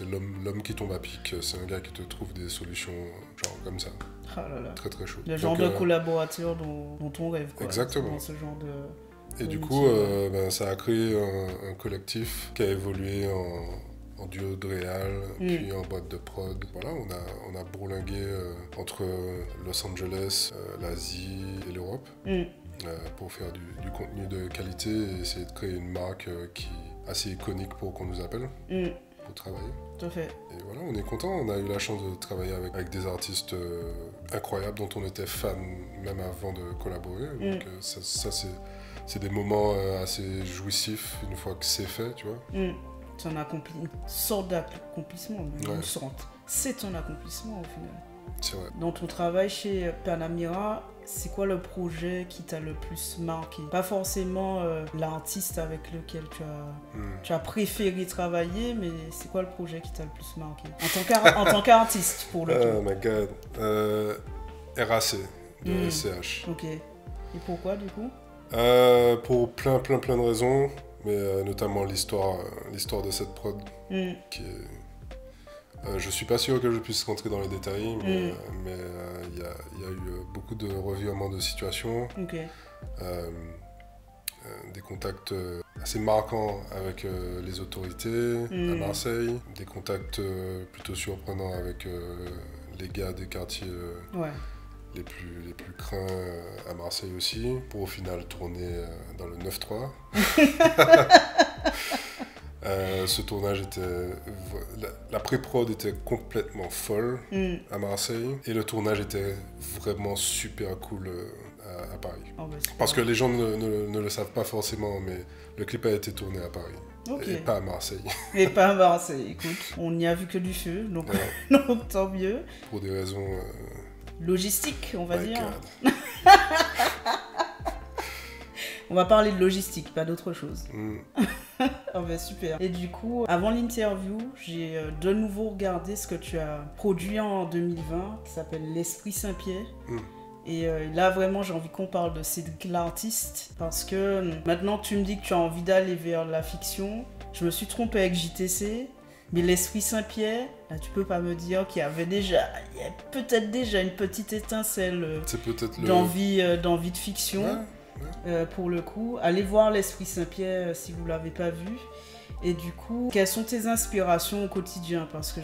l'homme qui tombe à pic, c'est un gars qui te trouve des solutions genre comme ça. Oh là là. Très très chaud. Le genre de collaborateur dont on rêve, quoi. Exactement. Dans ce genre de... Et du coup, ça a créé un collectif qui a évolué en duo de réal, puis en boîte de prod. Voilà, on a bourlingué entre Los Angeles, l'Asie et l'Europe pour faire du contenu de qualité et essayer de créer une marque qui est assez iconique pour qu'on nous appelle pour travailler. Tout à fait. Et voilà, on est content. On a eu la chance de travailler avec des artistes incroyables dont on était fan même avant de collaborer. Donc ça c'est des moments assez jouissifs une fois que c'est fait, tu vois. C'est une sorte d'accomplissement, une sorte. C'est un accomplissement au final. C'est vrai. Dans ton travail chez Panamera, c'est quoi le projet qui t'a le plus marqué? Pas forcément l'artiste avec lequel tu as préféré travailler, mais c'est quoi le projet qui t'a le plus marqué en tant qu'artiste pour le coup? Oh my god. RAC de SCH. Ok. Et pourquoi du coup? Pour plein de raisons. Mais notamment l'histoire de cette prod qui est... je suis pas sûr que je puisse rentrer dans les détails, mais il y a eu beaucoup de revirements de situation, des contacts assez marquants avec les autorités à Marseille, des contacts plutôt surprenants avec les gars des quartiers les plus craints à Marseille aussi, pour au final tourner dans le 9-3. Ce tournage était... La pré-prod était complètement folle à Marseille, et le tournage était vraiment super cool à Paris. Oh, bah, parce que les gens ne le savent pas forcément, mais le clip a été tourné à Paris. Et pas à Marseille. Et pas à Marseille, écoute. On n'y a vu que du feu, donc, donc tant mieux. Pour des raisons... logistique, on va dire. On va parler de logistique, pas d'autre chose. Oh ben super. Et du coup, avant l'interview, j'ai de nouveau regardé ce que tu as produit en 2020, qui s'appelle L'Esprit Saint-Pierre. Et là, vraiment, j'ai envie qu'on parle de Cédric l'artiste, parce que maintenant tu me dis que tu as envie d'aller vers la fiction. Je me suis trompée avec JTC. Mais l'Esprit Saint-Pierre, là, tu peux pas me dire qu'il y a peut-être déjà une petite étincelle d'envie de fiction. Pour le coup, allez voir l'Esprit Saint-Pierre si vous l'avez pas vu. Et du coup, quelles sont tes inspirations au quotidien? Parce que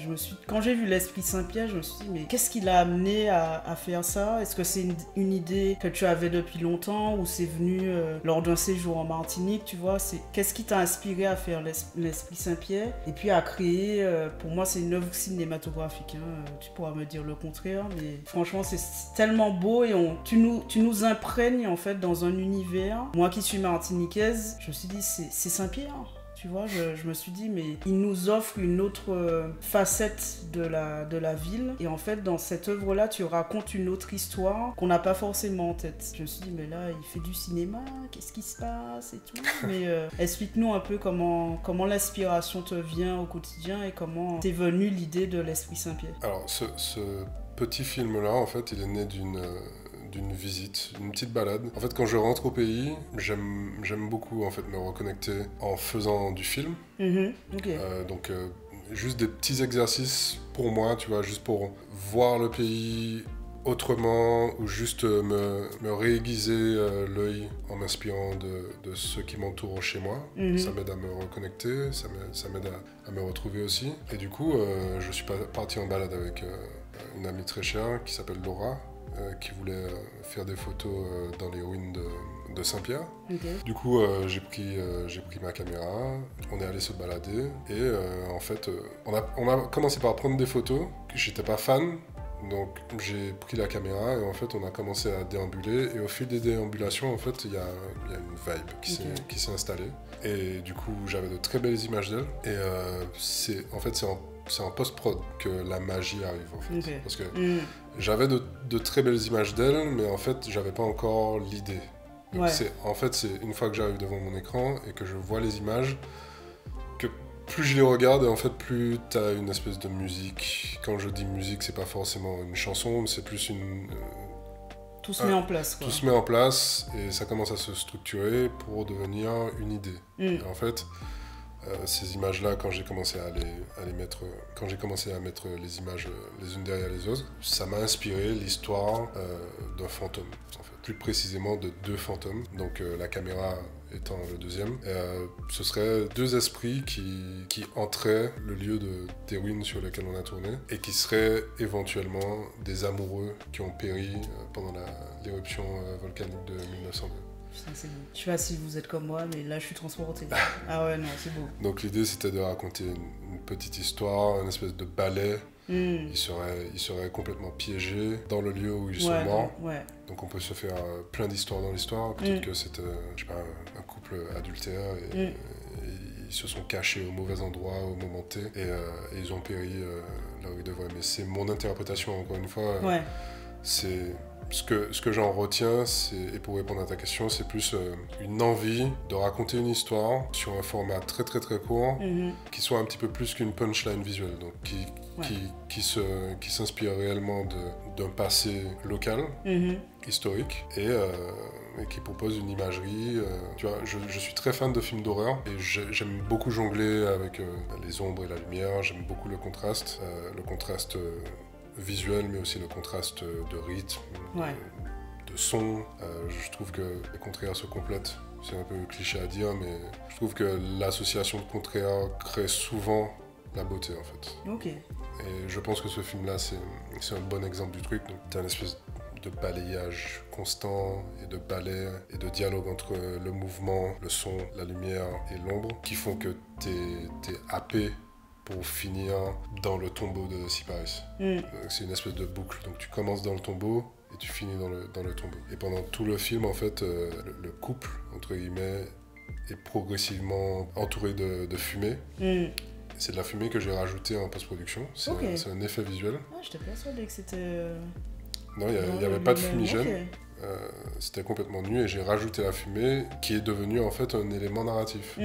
quand j'ai vu l'Esprit Saint-Pierre, je me suis dit, mais qu'est-ce qui l'a amené à faire ça? Est-ce que c'est une idée que tu avais depuis longtemps ou c'est venu lors d'un séjour en Martinique, tu vois? Qu'est-ce qui t'a inspiré à faire l'Esprit Saint-Pierre? Et puis à créer, pour moi, c'est une œuvre cinématographique. Tu pourras me dire le contraire, mais franchement, c'est tellement beau et tu nous imprègnes en fait dans un univers. Moi qui suis martiniquaise, je me suis dit, c'est Saint-Pierre. Tu vois, je me suis dit, mais il nous offre une autre facette de la ville. Et en fait, dans cette œuvre-là, tu racontes une autre histoire qu'on n'a pas forcément en tête. Je me suis dit, mais là, il fait du cinéma, qu'est-ce qui se passe et tout. Mais explique-nous un peu comment l'inspiration te vient au quotidien et comment t'es venue l'idée de l'Esprit Saint-Pierre. Alors, ce petit film-là, en fait, il est né d'une visite, une petite balade. En fait, quand je rentre au pays, j'aime beaucoup en fait me reconnecter en faisant du film. Donc juste des petits exercices pour moi, tu vois, juste pour voir le pays autrement ou juste me réaiguiser l'œil en m'inspirant de ceux qui m'entourent chez moi. Ça m'aide à me reconnecter, ça m'aide à me retrouver aussi. Et du coup, je suis parti en balade avec une amie très chère qui s'appelle Laura, qui voulait faire des photos dans les ruines de Saint-Pierre. Du coup, j'ai pris ma caméra, on est allé se balader et en fait, on a commencé par prendre des photos. J'étais pas fan, donc j'ai pris la caméra et en fait, on a commencé à déambuler et au fil des déambulations, en fait, il y a une vibe qui s'est installée. Et du coup, j'avais de très belles images d'elle et c'est en post-prod que la magie arrive, en fait. Parce que j'avais de très belles images d'elle, mais en fait, j'avais pas encore l'idée. Donc c'est une fois que j'arrive devant mon écran et que je vois les images, que plus je les regarde, et en fait, plus t'as une espèce de musique. Quand je dis musique, c'est pas forcément une chanson, c'est plus une... Tout se met en place, quoi. Tout se met en place et ça commence à se structurer pour devenir une idée. Et en fait... ces images-là, quand j'ai commencé à mettre les images les unes derrière les autres, ça m'a inspiré l'histoire d'un fantôme, en fait. Plus précisément de 2 fantômes, donc la caméra étant le deuxième. Ce seraient 2 esprits qui entraient le lieu des ruines sur lesquelles on a tourné et qui seraient éventuellement des amoureux qui ont péri pendant l'éruption volcanique de 1902. Putain, c'est beau. Je sais pas si vous êtes comme moi, mais là je suis transportée. Ah ouais, non, c'est beau. Donc l'idée c'était de raconter une petite histoire, une espèce de ballet. Ils seraient complètement piégés dans le lieu où ils sont morts. Donc on peut se faire plein d'histoires dans l'histoire. Peut-être que c'était, je sais pas, un couple adultère et ils se sont cachés au mauvais endroit au moment T et ils ont péri là où ils devraient. Mais c'est mon interprétation, encore une fois. C'est... Ce que j'en retiens, et pour répondre à ta question, c'est plus une envie de raconter une histoire sur un format très très très court, qui soit un petit peu plus qu'une punchline visuelle, donc qui s'inspire réellement d'un passé local, historique, et qui propose une imagerie. Tu vois, je suis très fan de films d'horreur, et j'aime beaucoup jongler avec les ombres et la lumière, j'aime beaucoup le contraste visuel, mais aussi le contraste de rythme, de son. Je trouve que les contraires se complètent. C'est un peu cliché à dire, mais je trouve que l'association de contraires crée souvent la beauté, en fait. Et je pense que ce film-là, c'est un bon exemple du truc. Donc, t'as une espèce de balayage constant et de balai et de dialogue entre le mouvement, le son, la lumière et l'ombre qui font que t'es happé pour finir dans le tombeau de Cyparis. C'est une espèce de boucle. Donc tu commences dans le tombeau et tu finis dans le tombeau. Et pendant tout le film, en fait, le couple, entre guillemets, est progressivement entouré de fumée. C'est de la fumée que j'ai rajoutée en post-production. C'est un effet visuel. Ah, je t'ai persuadé que c'était... Non, il n'y avait pas de fumigène. C'était complètement nu et j'ai rajouté la fumée qui est devenue en fait un élément narratif.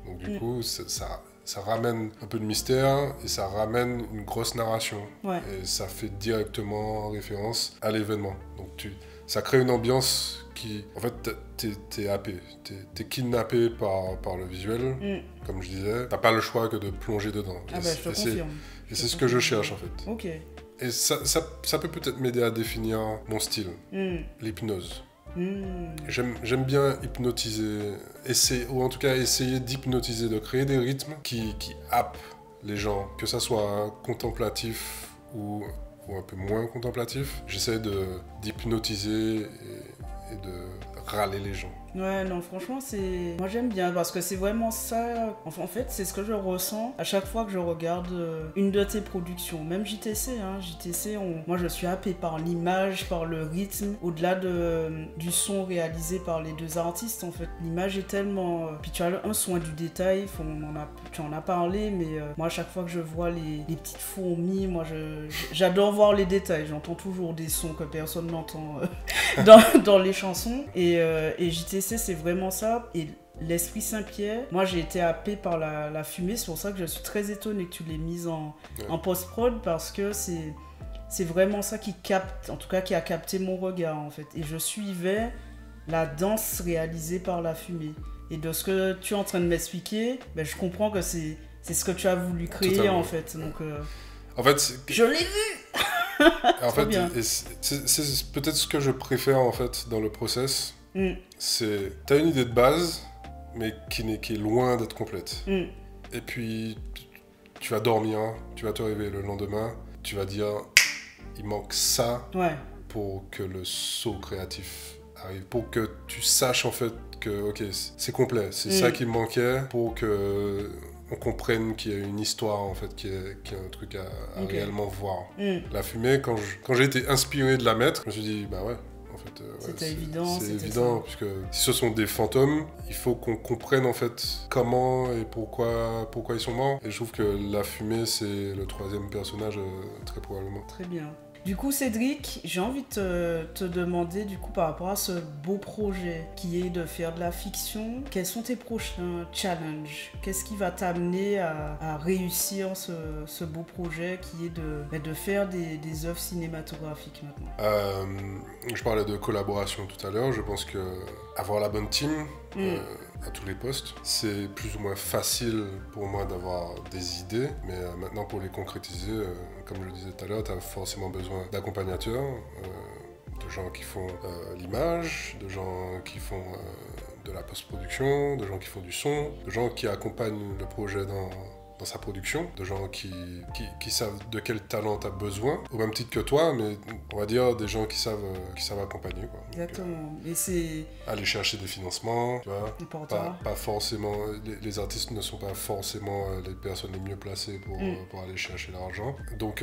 Donc du coup, ça ramène un peu de mystère et ça ramène une grosse narration. Et ça fait directement référence à l'événement. Donc ça crée une ambiance qui... En fait, t'es happé. T'es kidnappé par le visuel, comme je disais. T'as pas le choix que de plonger dedans. Ah bah, je te confirme. Et c'est ce que je cherche, en fait. Et ça peut peut-être m'aider à définir mon style. L'hypnose. J'aime bien hypnotiser, ou en tout cas essayer d'hypnotiser, de créer des rythmes qui happent les gens, que ça soit contemplatif ou un peu moins contemplatif. J'essaie d'hypnotiser et de râler les gens. Ouais, non, franchement, moi j'aime bien parce que c'est vraiment ça. En fait, c'est ce que je ressens à chaque fois que je regarde une de tes productions. Même JTC, hein. JTC, moi je suis happée par l'image, par le rythme, au-delà du son réalisé par les 2 artistes. En fait, l'image est tellement. Puis tu as un soin du détail, tu en as parlé, mais moi à chaque fois que je vois les petites fourmis, moi j'adore voir les détails. J'entends toujours des sons que personne n'entend dans les chansons. Et JTC, c'est vraiment ça. Et l'Esprit Saint-Pierre, moi j'ai été happée par la fumée, c'est pour ça que je suis très étonnée que tu l'aies mise en post-prod, parce que c'est vraiment ça qui capte, en tout cas qui a capté mon regard, en fait. Et je suivais la danse réalisée par la fumée. Et de ce que tu es en train de m'expliquer, ben, je comprends que c'est ce que tu as voulu créer. Totalement. En fait. Donc, en fait, je l'ai vu. En fait, bien. c'est peut-être ce que je préfère en fait dans le process. C'est, t'as une idée de base, mais qui est loin d'être complète. Et puis, tu vas dormir, tu vas te réveiller le lendemain, tu vas dire, il manque ça pour que le saut créatif arrive, pour que tu saches en fait que, ok, c'est complet, c'est ça qui me manquait pour que on comprenne qu'il y a une histoire en fait, qu'il y a un truc à réellement voir. La fumée, quand j'ai été inspiré de la mettre, je me suis dit, bah ouais. En fait, c'était évident. C'est évident, puisque si ce sont des fantômes, il faut qu'on comprenne en fait comment et pourquoi ils sont morts. Et je trouve que la fumée, c'est le troisième personnage, très probablement. Très bien. Du coup, Cédric, j'ai envie de te demander, du coup, par rapport à ce beau projet qui est de faire de la fiction, quels sont tes prochains challenges? Qu'est-ce qui va t'amener à réussir ce beau projet qui est de faire des œuvres cinématographiques maintenant? Je parlais de collaboration tout à l'heure. Je pense que avoir la bonne team à tous les postes, c'est plus ou moins facile pour moi d'avoir des idées, mais maintenant pour les concrétiser, comme je le disais tout à l'heure, tu as forcément besoin d'accompagnateurs, de gens qui font l'image, de gens qui font de la post-production, de gens qui font du son, de gens qui accompagnent le projet dans sa production, de gens qui savent de quel talent tu as besoin, au même titre que toi, mais on va dire des gens qui savent accompagner, quoi. Exactement. Et c'est aller chercher des financements, tu vois. Important. Pas forcément, les artistes ne sont pas forcément les personnes les mieux placées pour aller chercher l'argent. Donc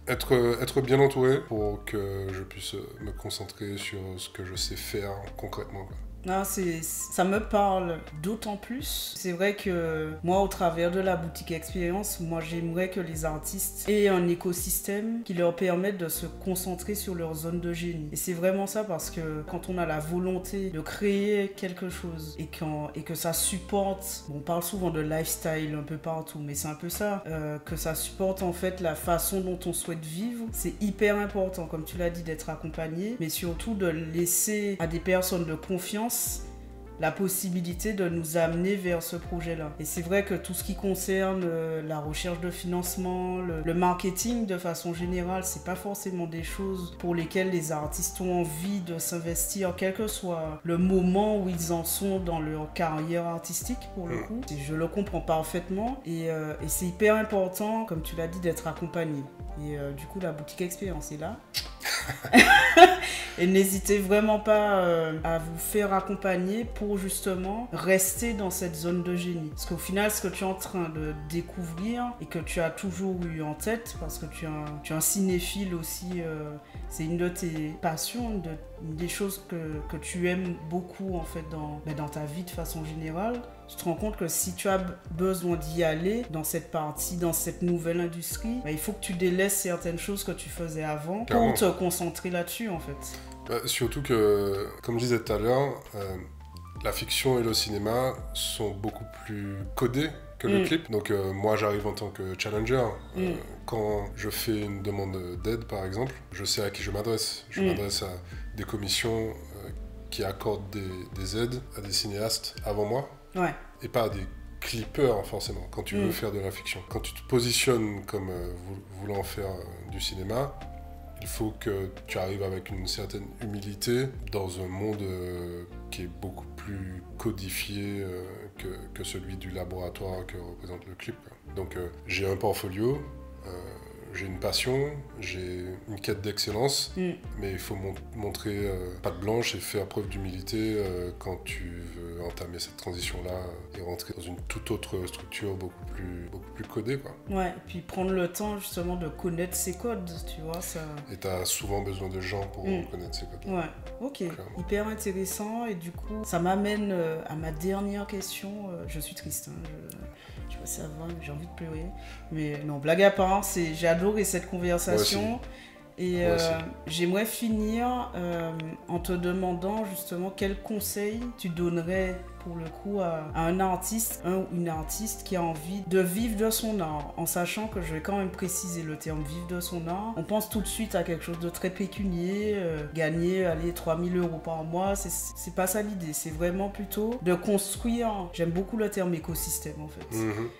être bien entouré pour que je puisse me concentrer sur ce que je sais faire concrètement, quoi. Non, ça me parle d'autant plus. C'est vrai que moi, au travers de la boutique expérience, moi j'aimerais que les artistes aient un écosystème qui leur permette de se concentrer sur leur zone de génie. Et c'est vraiment ça, parce que quand on a la volonté de créer quelque chose et que ça supporte, on parle souvent de lifestyle un peu partout, mais c'est un peu ça, que ça supporte en fait la façon dont on souhaite vivre, c'est hyper important, comme tu l'as dit, d'être accompagné, mais surtout de laisser à des personnes de confiance la possibilité de nous amener vers ce projet-là. Et c'est vrai que tout ce qui concerne la recherche de financement, le marketing de façon générale, c'est pas forcément des choses pour lesquelles les artistes ont envie de s'investir, quel que soit le moment où ils en sont dans leur carrière artistique, pour le coup. Et je le comprends parfaitement, et c'est hyper important, comme tu l'as dit, d'être accompagné. Et du coup, la boutique expérience est là. Et n'hésitez vraiment pas à vous faire accompagner pour justement rester dans cette zone de génie. Parce qu'au final, ce que tu es en train de découvrir et que tu as toujours eu en tête, parce que tu es un cinéphile aussi, c'est une de tes passions, une des choses que tu aimes beaucoup en fait dans ta vie de façon générale. Tu te rends compte que si tu as besoin d'y aller dans cette partie, dans cette nouvelle industrie, il faut que tu délaisses certaines choses que tu faisais avant pour te concentrer là-dessus en fait. Surtout que, comme je disais tout à l'heure, la fiction et le cinéma sont beaucoup plus codés que le clip. Donc moi j'arrive en tant que challenger. Quand je fais une demande d'aide par exemple, je sais à qui je m'adresse. Je m'adresse à des commissions qui accordent des aides à des cinéastes avant moi. Ouais. Et pas à des clippers forcément, quand tu veux faire de la fiction. Quand tu te positionnes comme voulant faire du cinéma, il faut que tu arrives avec une certaine humilité dans un monde qui est beaucoup plus codifié que celui du laboratoire que représente le clip. Donc j'ai un portfolio, j'ai une passion, j'ai une quête d'excellence, mais il faut montrer patte blanche et faire preuve d'humilité quand tu veux entamer cette transition-là et rentrer dans une toute autre structure beaucoup plus codée, quoi. Ouais, et puis prendre le temps justement de connaître ses codes, tu vois, ça... Et t'as souvent besoin de gens pour connaître ces codes. Ouais, ok, clairement. Hyper intéressant, et du coup, ça m'amène à ma dernière question. Je suis triste, hein, je vois ça va, j'ai envie de pleurer. Mais non, blague à part, j'ai adoré cette conversation. Et j'aimerais finir en te demandant justement quel conseil tu donnerais pour le coup à un artiste, un ou une artiste qui a envie de vivre de son art, en sachant que je vais quand même préciser le terme vivre de son art. On pense tout de suite à quelque chose de très pécunier, gagner, 3 000 € par mois, c'est pas ça l'idée, c'est vraiment plutôt de construire, j'aime beaucoup le terme écosystème en fait.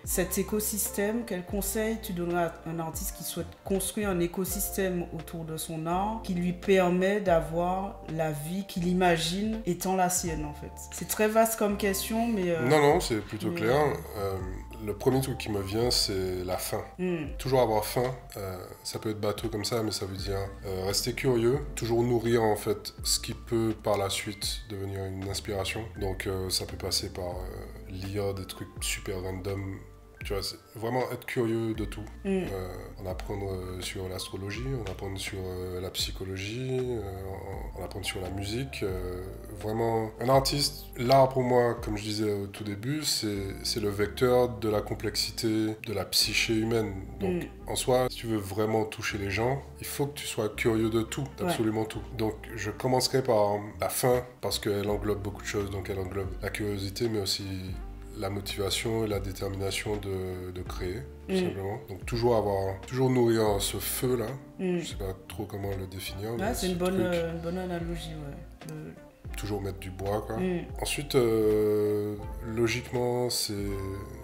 Cet écosystème, quel conseil tu donnerais à un artiste qui souhaite construire un écosystème autour de son art, qui lui permet d'avoir la vie qu'il imagine étant la sienne en fait? C'est très vaste comme question, mais... Non, c'est plutôt clair. Le premier truc qui me vient, c'est la faim. Toujours avoir faim, ça peut être bateau comme ça, mais ça veut dire rester curieux, toujours nourrir en fait ce qui peut par la suite devenir une inspiration. Donc ça peut passer par lire des trucs super random. Tu vois, c'est vraiment être curieux de tout. En apprendre sur l'astrologie, en apprendre sur la psychologie, en apprendre sur la musique. Vraiment, un artiste, l'art pour moi, comme je disais au tout début, c'est le vecteur de la complexité de la psyché humaine. Donc en soi, si tu veux vraiment toucher les gens, il faut que tu sois curieux de tout, d'absolument tout. Donc je commencerai par la fin, parce qu'elle englobe beaucoup de choses. Donc elle englobe la curiosité, mais aussi la motivation et la détermination de créer, tout simplement. Donc toujours nourrir ce feu-là. Je sais pas trop comment le définir. Ouais, c'est une bonne analogie, Toujours mettre du bois, quoi. Ensuite, logiquement, c'est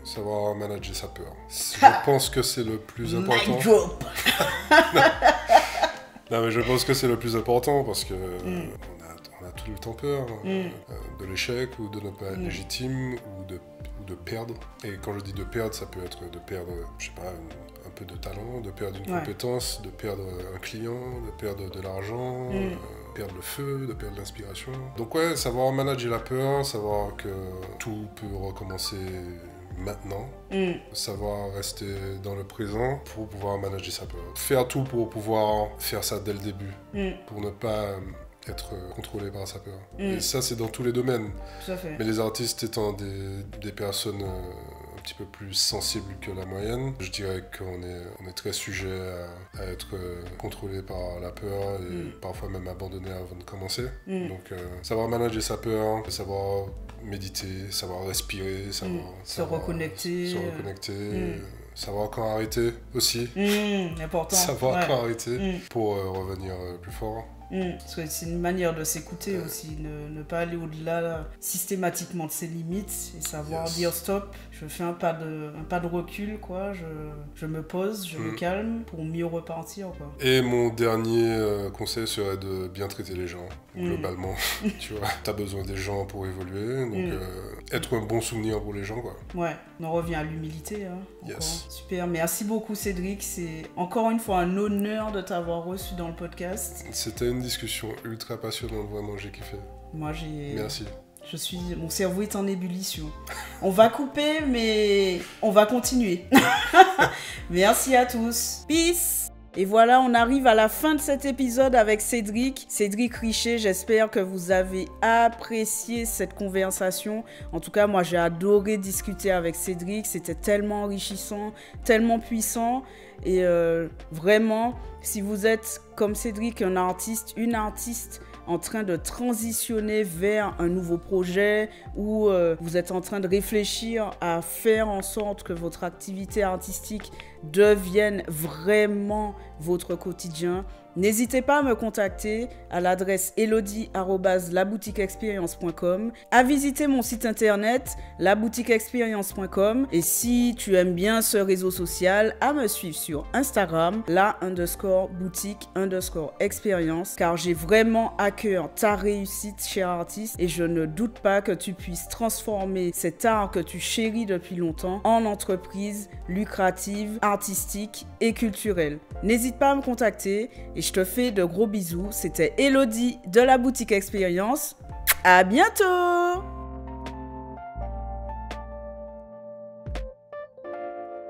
savoir manager sa peur. Je pense que c'est le plus important. Mic drop. Non, mais je pense que c'est le plus important parce que on a tout le temps peur de l'échec ou de ne pas être légitime ou de perdre. Et quand je dis de perdre, ça peut être de perdre, je sais pas, un peu de talent, de perdre une compétence, de perdre un client, de perdre de l'argent, perdre le feu, de perdre l'inspiration. Donc savoir manager la peur, savoir que tout peut recommencer maintenant, savoir rester dans le présent pour pouvoir manager sa peur. Faire tout pour pouvoir faire ça dès le début, pour ne pas être contrôlé par sa peur. Et ça, c'est dans tous les domaines. Tout à fait. Mais les artistes étant des personnes un petit peu plus sensibles que la moyenne, je dirais qu'on est très sujet à être contrôlé par la peur et parfois même abandonné avant de commencer. Donc, savoir manager sa peur, savoir méditer, savoir respirer, se reconnecter. Savoir quand arrêter aussi. Important. Savoir quand arrêter pour revenir plus fort. Parce que c'est une manière de s'écouter aussi, ne pas aller au-delà systématiquement de ses limites et savoir dire stop, je fais un pas de recul, quoi. Je me pose, je me calme pour mieux repartir, quoi. Et mon dernier conseil serait de bien traiter les gens, globalement. Tu vois, t'as besoin des gens pour évoluer, donc être un bon souvenir pour les gens, quoi. Ouais, on revient à l'humilité. Hein, yes. Super, merci beaucoup Cédric, c'est encore une fois un honneur de t'avoir reçu dans le podcast. C'était une discussion ultra passionnante, vraiment, j'ai kiffé. Merci. Mon cerveau est en ébullition. On va couper, mais on va continuer. Merci à tous. Peace. Et voilà, on arrive à la fin de cet épisode avec Cédric Richet. J'espère que vous avez apprécié cette conversation. En tout cas, moi, j'ai adoré discuter avec Cédric. C'était tellement enrichissant, tellement puissant. Et vraiment, si vous êtes comme Cédric, un artiste, une artiste en train de transitionner vers un nouveau projet ou vous êtes en train de réfléchir à faire en sorte que votre activité artistique devienne vraiment votre quotidien, n'hésitez pas à me contacter à l'adresse elodie@laboutiqueexperience.com, à visiter mon site internet laboutiqueexperience.com et si tu aimes bien ce réseau social, à me suivre sur Instagram _boutique_experience car j'ai vraiment à cœur ta réussite, cher artiste, et je ne doute pas que tu puisses transformer cet art que tu chéris depuis longtemps en entreprise lucrative, artistique et culturelle. N'hésite pas à me contacter et je te fais de gros bisous. C'était Elodie de la Boutique Experience. À bientôt!